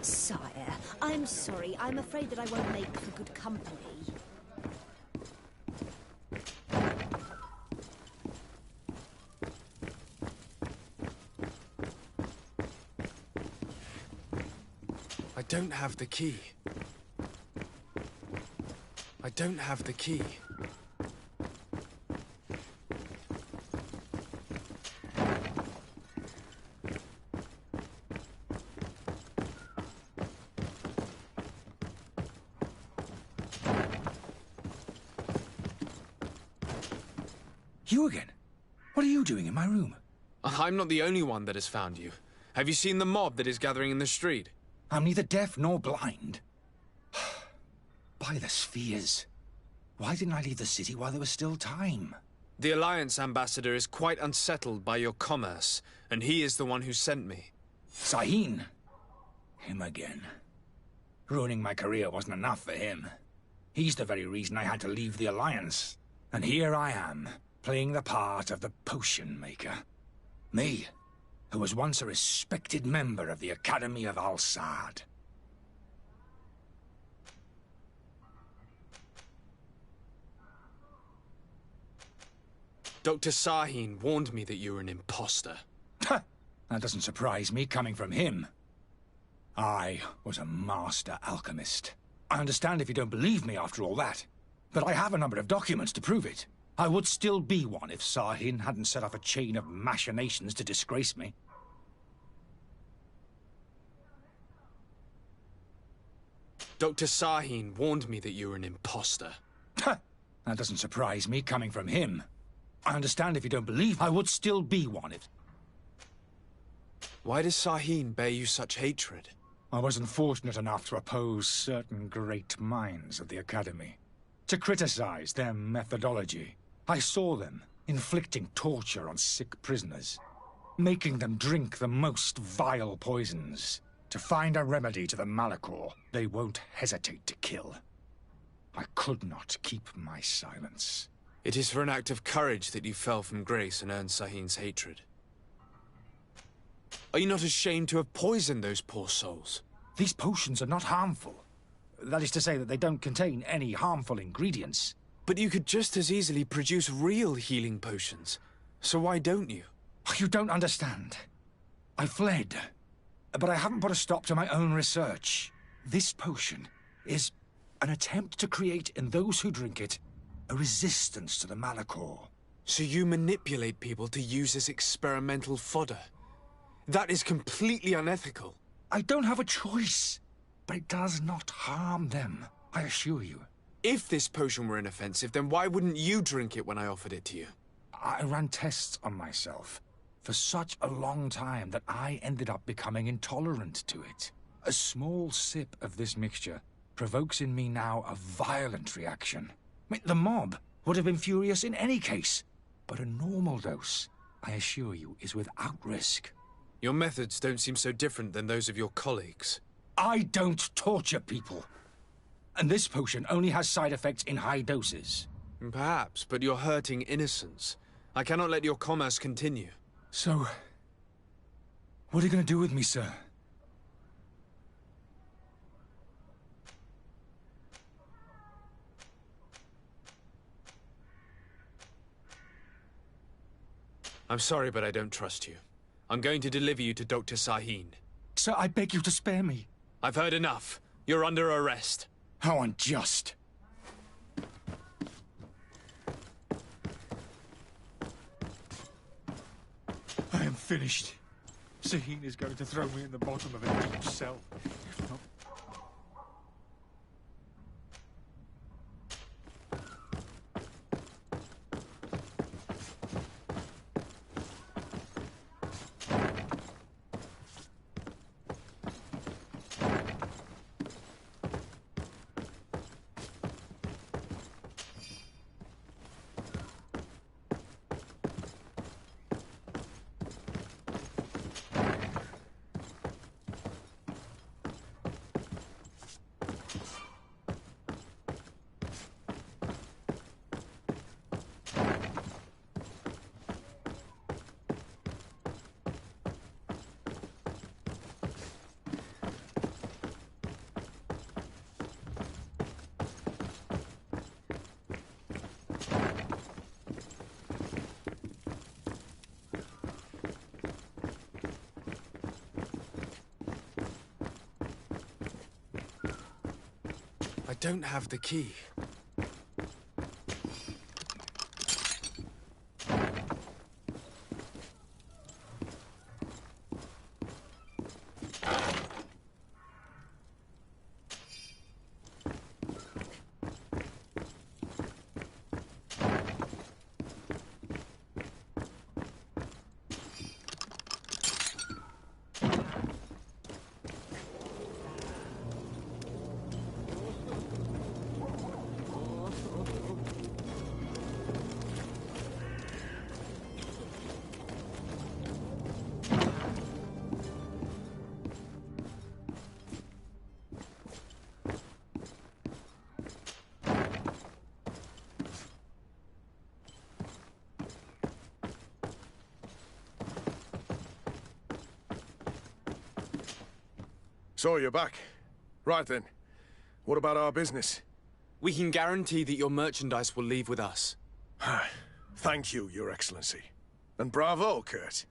Sire, I'm sorry. I'm afraid that I won't make for good company. I don't have the key. I don't have the key. You again? What are you doing in my room? I'm not the only one that has found you. Have you seen the mob that is gathering in the street? I'm neither deaf nor blind. By the spheres. Why didn't I leave the city while there was still time? The Alliance ambassador is quite unsettled by your commerce, and he is the one who sent me. Sahin? Him again. Ruining my career wasn't enough for him. He's the very reason I had to leave the Alliance. And here I am, playing the part of the potion maker. Me, who was once a respected member of the Academy of Al-Sad. Dr. Sahin warned me that you were an imposter. That doesn't surprise me, coming from him. I was a master alchemist. I understand if you don't believe me after all that, but I have a number of documents to prove it. I would still be one if Sahin hadn't set off a chain of machinations to disgrace me. Dr. Sahin warned me that you were an imposter. That doesn't surprise me, coming from him. I understand if you don't believe I would still be one if... Why does Sahin bear you such hatred? I wasn't fortunate enough to oppose certain great minds of the Academy. To criticize their methodology. I saw them inflicting torture on sick prisoners. Making them drink the most vile poisons. To find a remedy to the Malachor they won't hesitate to kill. I could not keep my silence. It is for an act of courage that you fell from grace and earned Sahin's hatred. Are you not ashamed to have poisoned those poor souls? These potions are not harmful. That is to say that they don't contain any harmful ingredients. But you could just as easily produce real healing potions. So why don't you? You don't understand. I fled. But I haven't put a stop to my own research. This potion is an attempt to create in those who drink it a resistance to the Malachor. So you manipulate people to use as experimental fodder? That is completely unethical. I don't have a choice. But it does not harm them, I assure you. If this potion were inoffensive, then why wouldn't you drink it when I offered it to you? I ran tests on myself for such a long time that I ended up becoming intolerant to it. A small sip of this mixture provokes in me now a violent reaction. The mob would have been furious in any case, but a normal dose, I assure you, is without risk. Your methods don't seem so different than those of your colleagues. I don't torture people. And this potion only has side effects in high doses. Perhaps, but you're hurting innocents. I cannot let your commerce continue. So, what are you going to do with me, sir? I'm sorry, but I don't trust you. I'm going to deliver you to Dr. Sahin. Sir, I beg you to spare me. I've heard enough. You're under arrest. How unjust. I am finished. Sahin is going to throw me in the bottom of a deep cell. If not... don't have the key. So you're back. Right then. What about our business? We can guarantee that your merchandise will leave with us. Thank you, Your Excellency. And bravo, Kurt.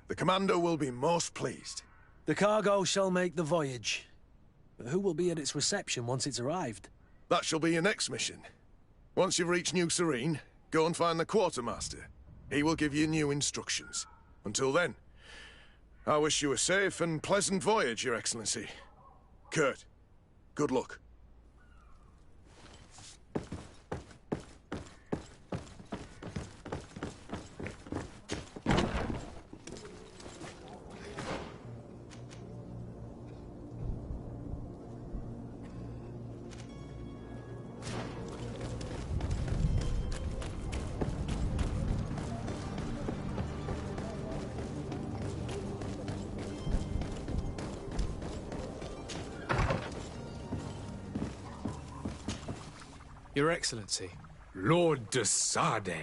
The Commander will be most pleased. The cargo shall make the voyage. But who will be at its reception once it's arrived? That shall be your next mission. Once you've reached New Serene, go and find the Quartermaster. He will give you new instructions. Until then, I wish you a safe and pleasant voyage, Your Excellency. Kurt, good luck. Your Excellency. Lord de Sade.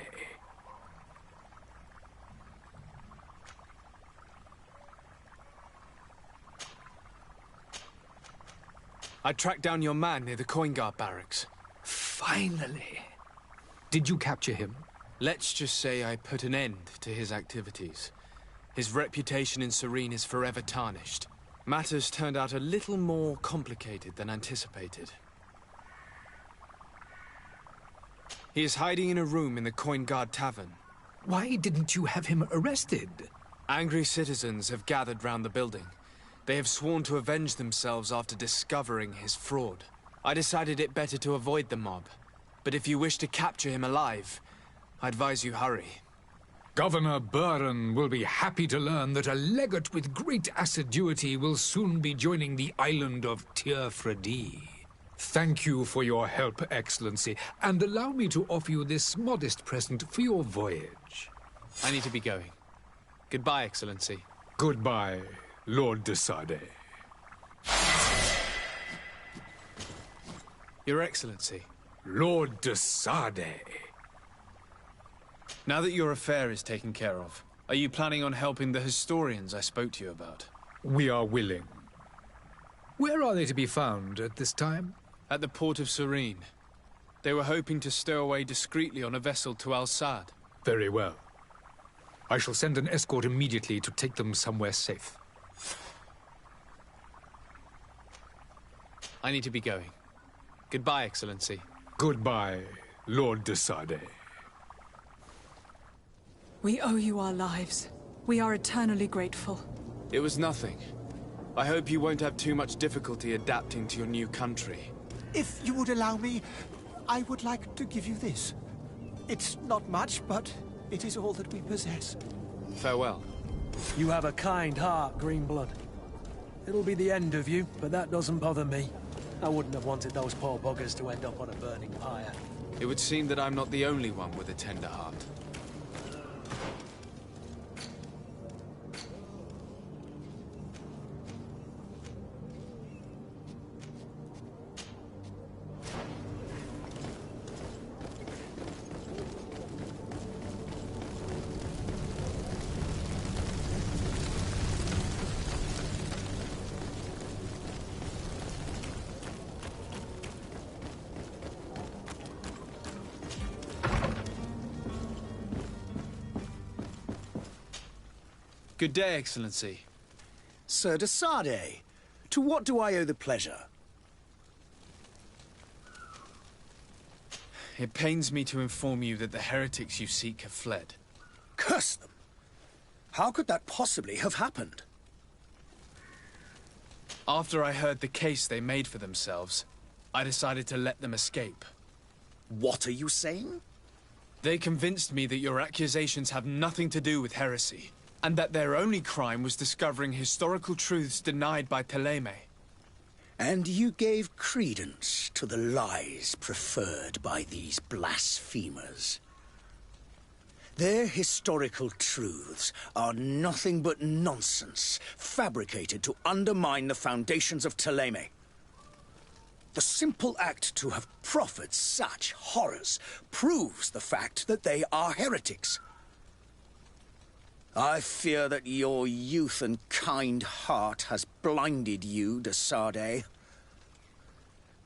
I tracked down your man near the Coin Guard barracks. Finally. Did you capture him? Let's just say I put an end to his activities. His reputation in Serene is forever tarnished. Matters turned out a little more complicated than anticipated. He is hiding in a room in the Coin Guard Tavern. Why didn't you have him arrested? Angry citizens have gathered round the building. They have sworn to avenge themselves after discovering his fraud. I decided it better to avoid the mob. But if you wish to capture him alive, I advise you hurry. Governor Buren will be happy to learn that a legate with great assiduity will soon be joining the island of Teofredi. Thank you for your help, Excellency, and allow me to offer you this modest present for your voyage. I need to be going. Goodbye, Excellency. Goodbye, Lord de Sade. Your Excellency. Lord de Sade. Now that your affair is taken care of, are you planning on helping the historians I spoke to you about? We are willing. Where are they to be found at this time? At the port of Serene. They were hoping to stow away discreetly on a vessel to Al-Sad. Very well. I shall send an escort immediately to take them somewhere safe. I need to be going. Goodbye, Excellency. Goodbye, Lord de Sade. We owe you our lives. We are eternally grateful. It was nothing. I hope you won't have too much difficulty adapting to your new country. If you would allow me, I would like to give you this. It's not much, but it is all that we possess. Farewell. You have a kind heart, Greenblood. It'll be the end of you, but that doesn't bother me. I wouldn't have wanted those poor buggers to end up on a burning pyre. It would seem that I'm not the only one with a tender heart. Good day, Excellency. Sir de Sade, to what do I owe the pleasure? it pains me to inform you that the heretics you seek have fled. Curse them! How could that possibly have happened? After I heard the case they made for themselves, I decided to let them escape. What are you saying? They convinced me that your accusations have nothing to do with heresy, and that their only crime was discovering historical truths denied by Thélème. And you gave credence to the lies preferred by these blasphemers. Their historical truths are nothing but nonsense, fabricated to undermine the foundations of Thélème. The simple act to have proffered such horrors proves the fact that they are heretics. I fear that your youth and kind heart has blinded you, de Sardet.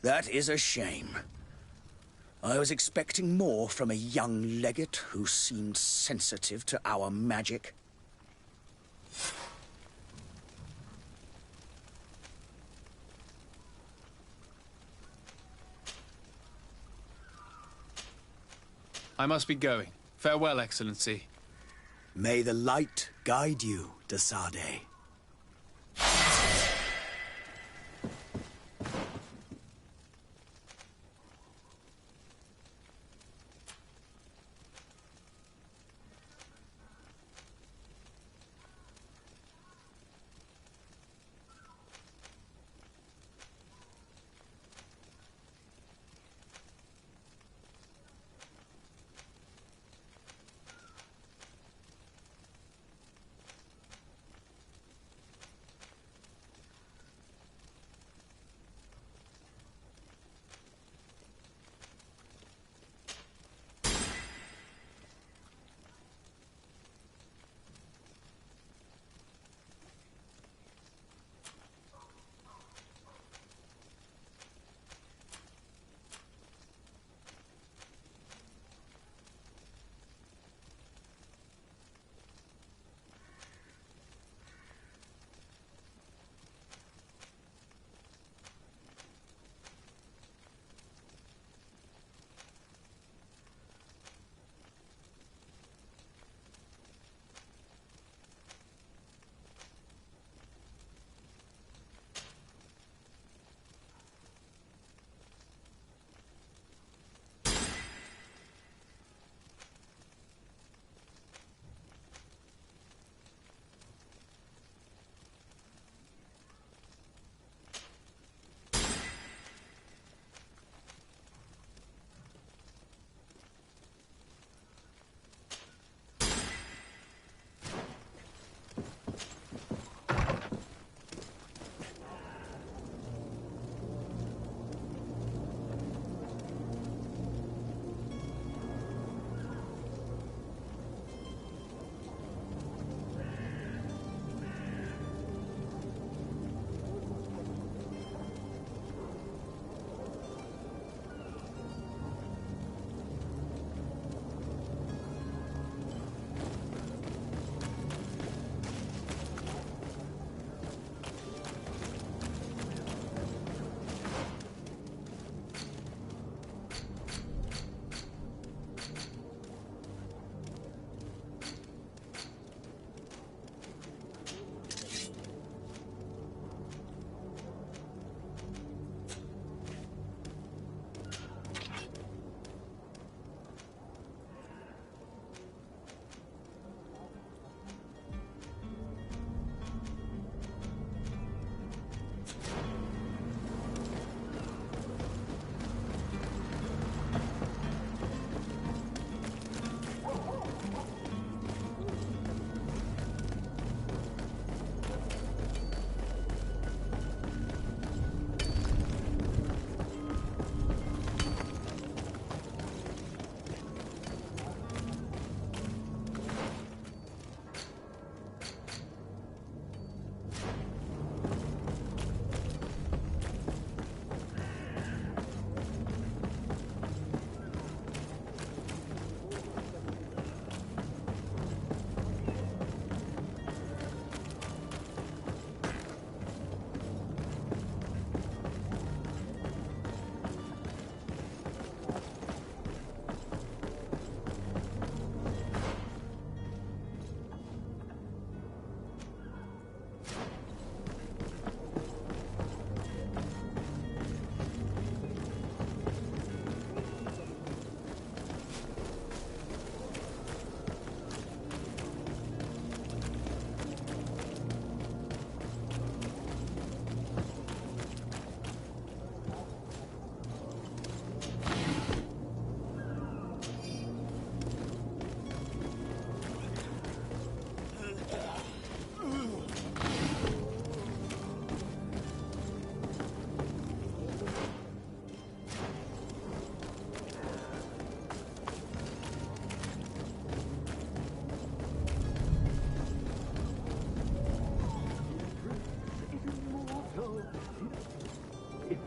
That is a shame. I was expecting more from a young legate who seemed sensitive to our magic. I must be going. Farewell, Excellency. May the light guide you, de Sardet.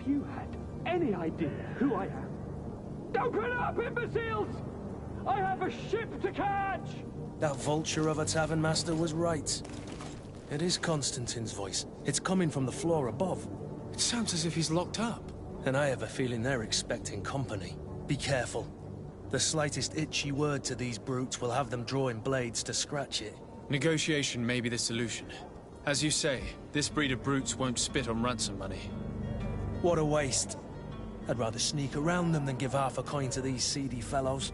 you had any idea who I am. Open up, imbeciles! I have a ship to catch! That vulture of a tavern master was right. It is Constantine's voice. It's coming from the floor above. It sounds as if he's locked up. And I have a feeling they're expecting company. Be careful. The slightest itchy word to these brutes will have them drawing blades to scratch it. Negotiation may be the solution. As you say, this breed of brutes won't spit on ransom money. What a waste. I'd rather sneak around them than give half a coin to these seedy fellows.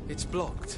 It's blocked.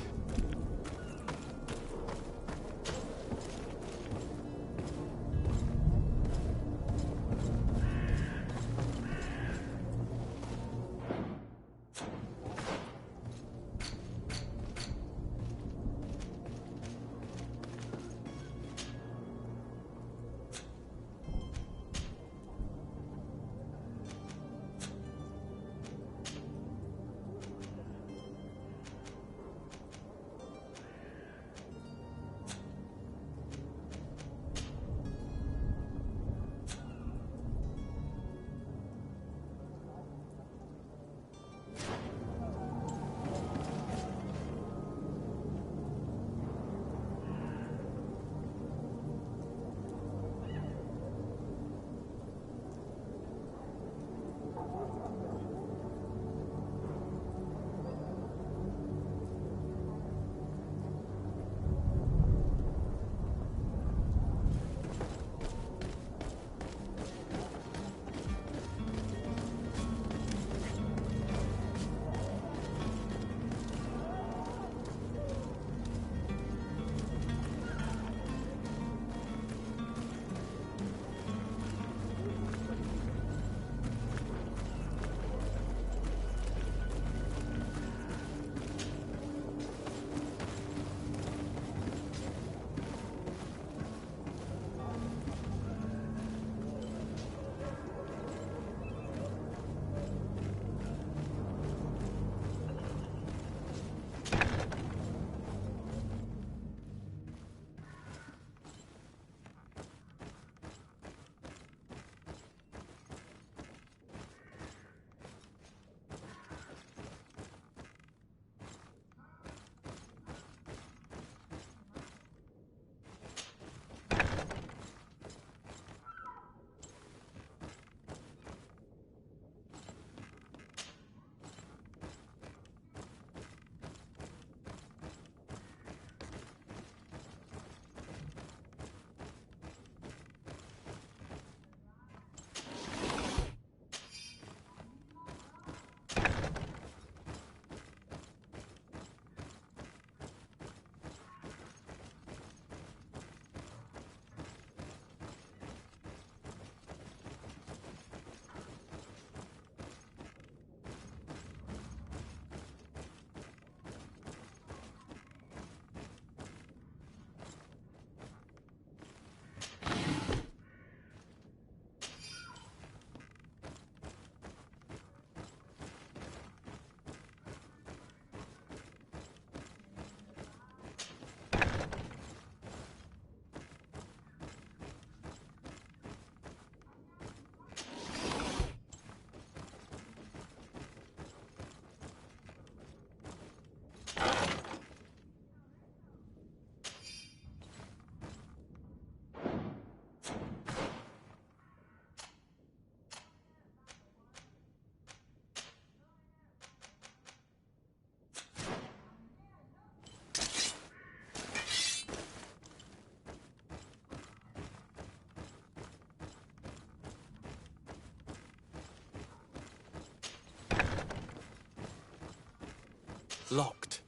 Locked.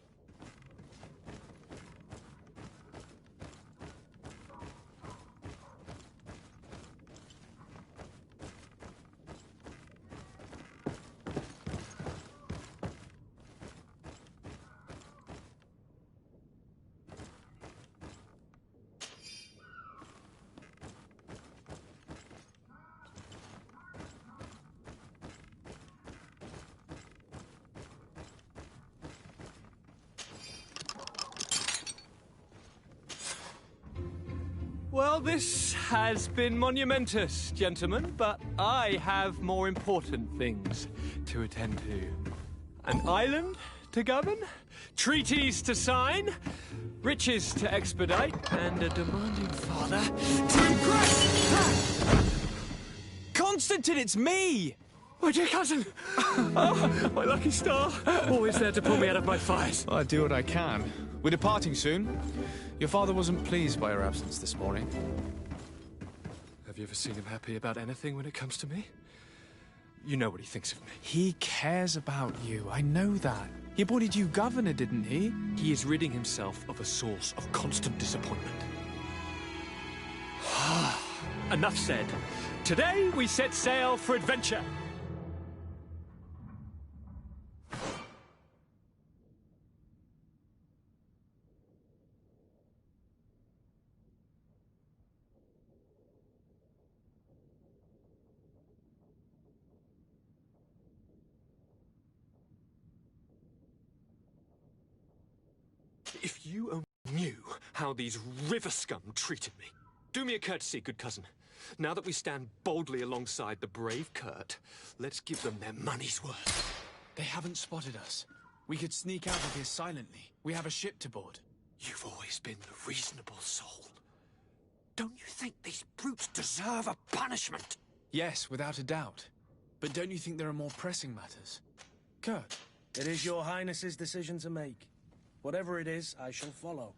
Well, this has been monumentous, gentlemen, but I have more important things to attend to. An island to govern, treaties to sign, riches to expedite, and a demanding father to impress. Constantine, it's me! My dear cousin! Oh, my lucky star. Always there to pull me out of my fires. Well, I do what I can. We're departing soon. Your father wasn't pleased by your absence this morning. Have you ever seen him happy about anything when it comes to me? You know what he thinks of me. He cares about you, I know that. He appointed you governor, didn't he? He is ridding himself of a source of constant disappointment. Enough said. Today we set sail for adventure. If you only knew how these river scum treated me. Do me a courtesy, good cousin. Now that we stand boldly alongside the brave Kurt, let's give them their money's worth. They haven't spotted us. We could sneak out of here silently. We have a ship to board. You've always been the reasonable soul. Don't you think these brutes deserve a punishment? Yes, without a doubt. But don't you think there are more pressing matters? Kurt? It is your Highness's decision to make. Whatever it is, I shall follow.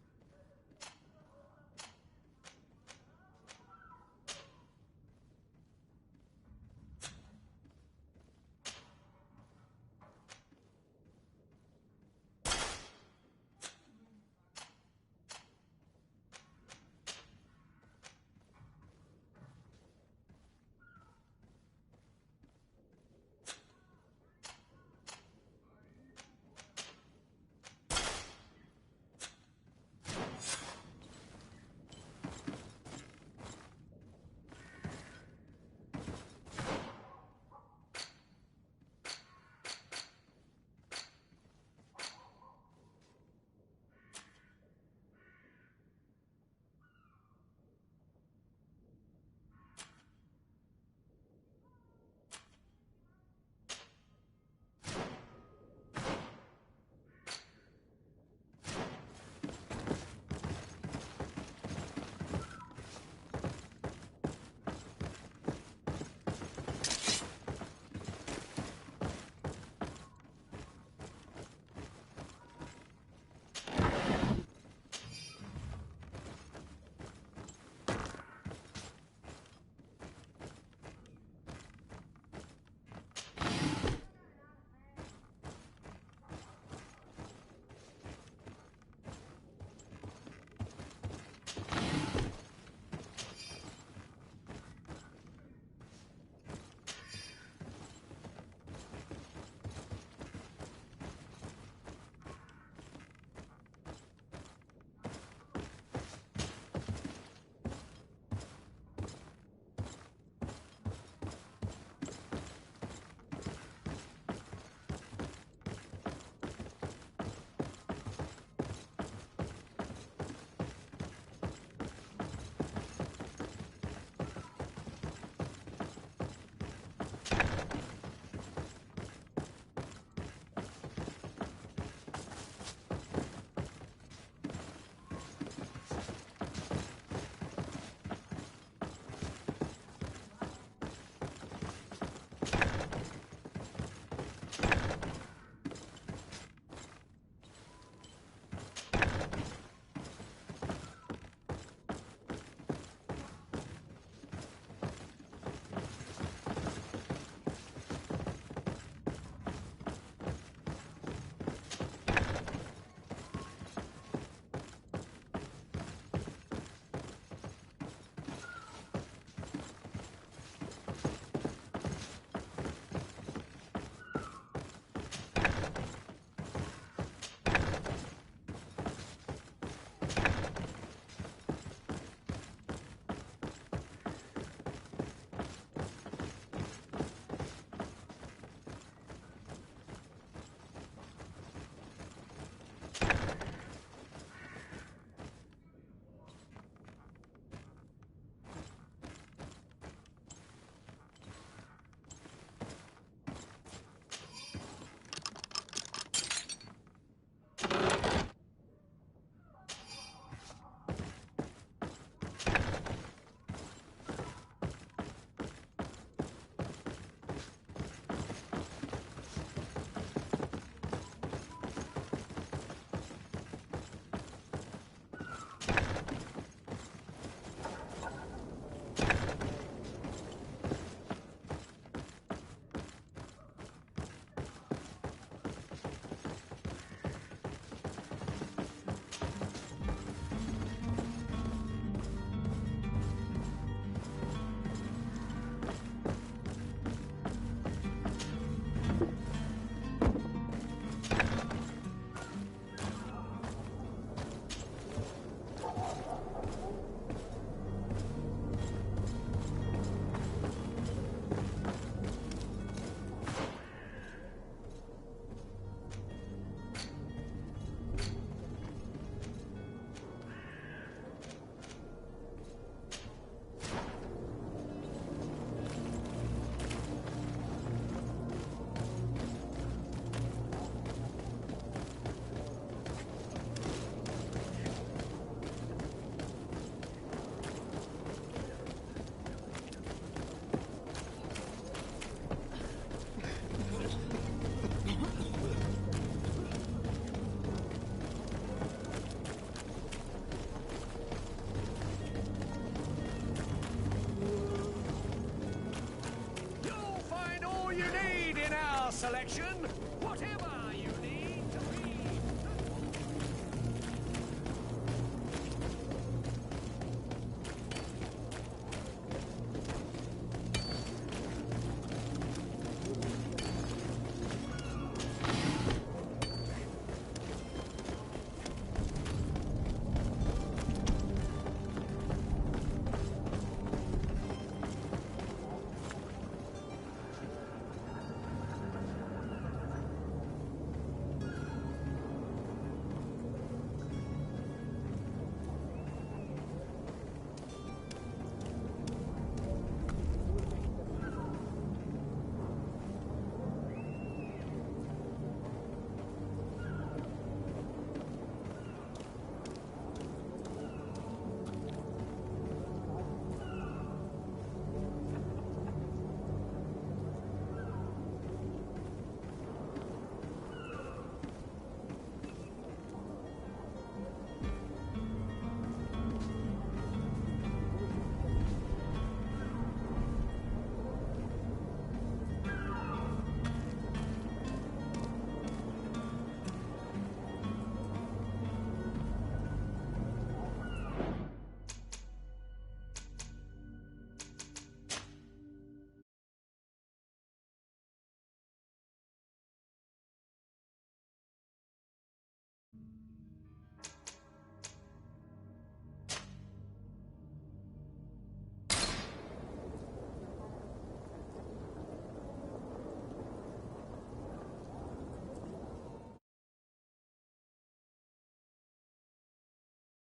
selection, whatever!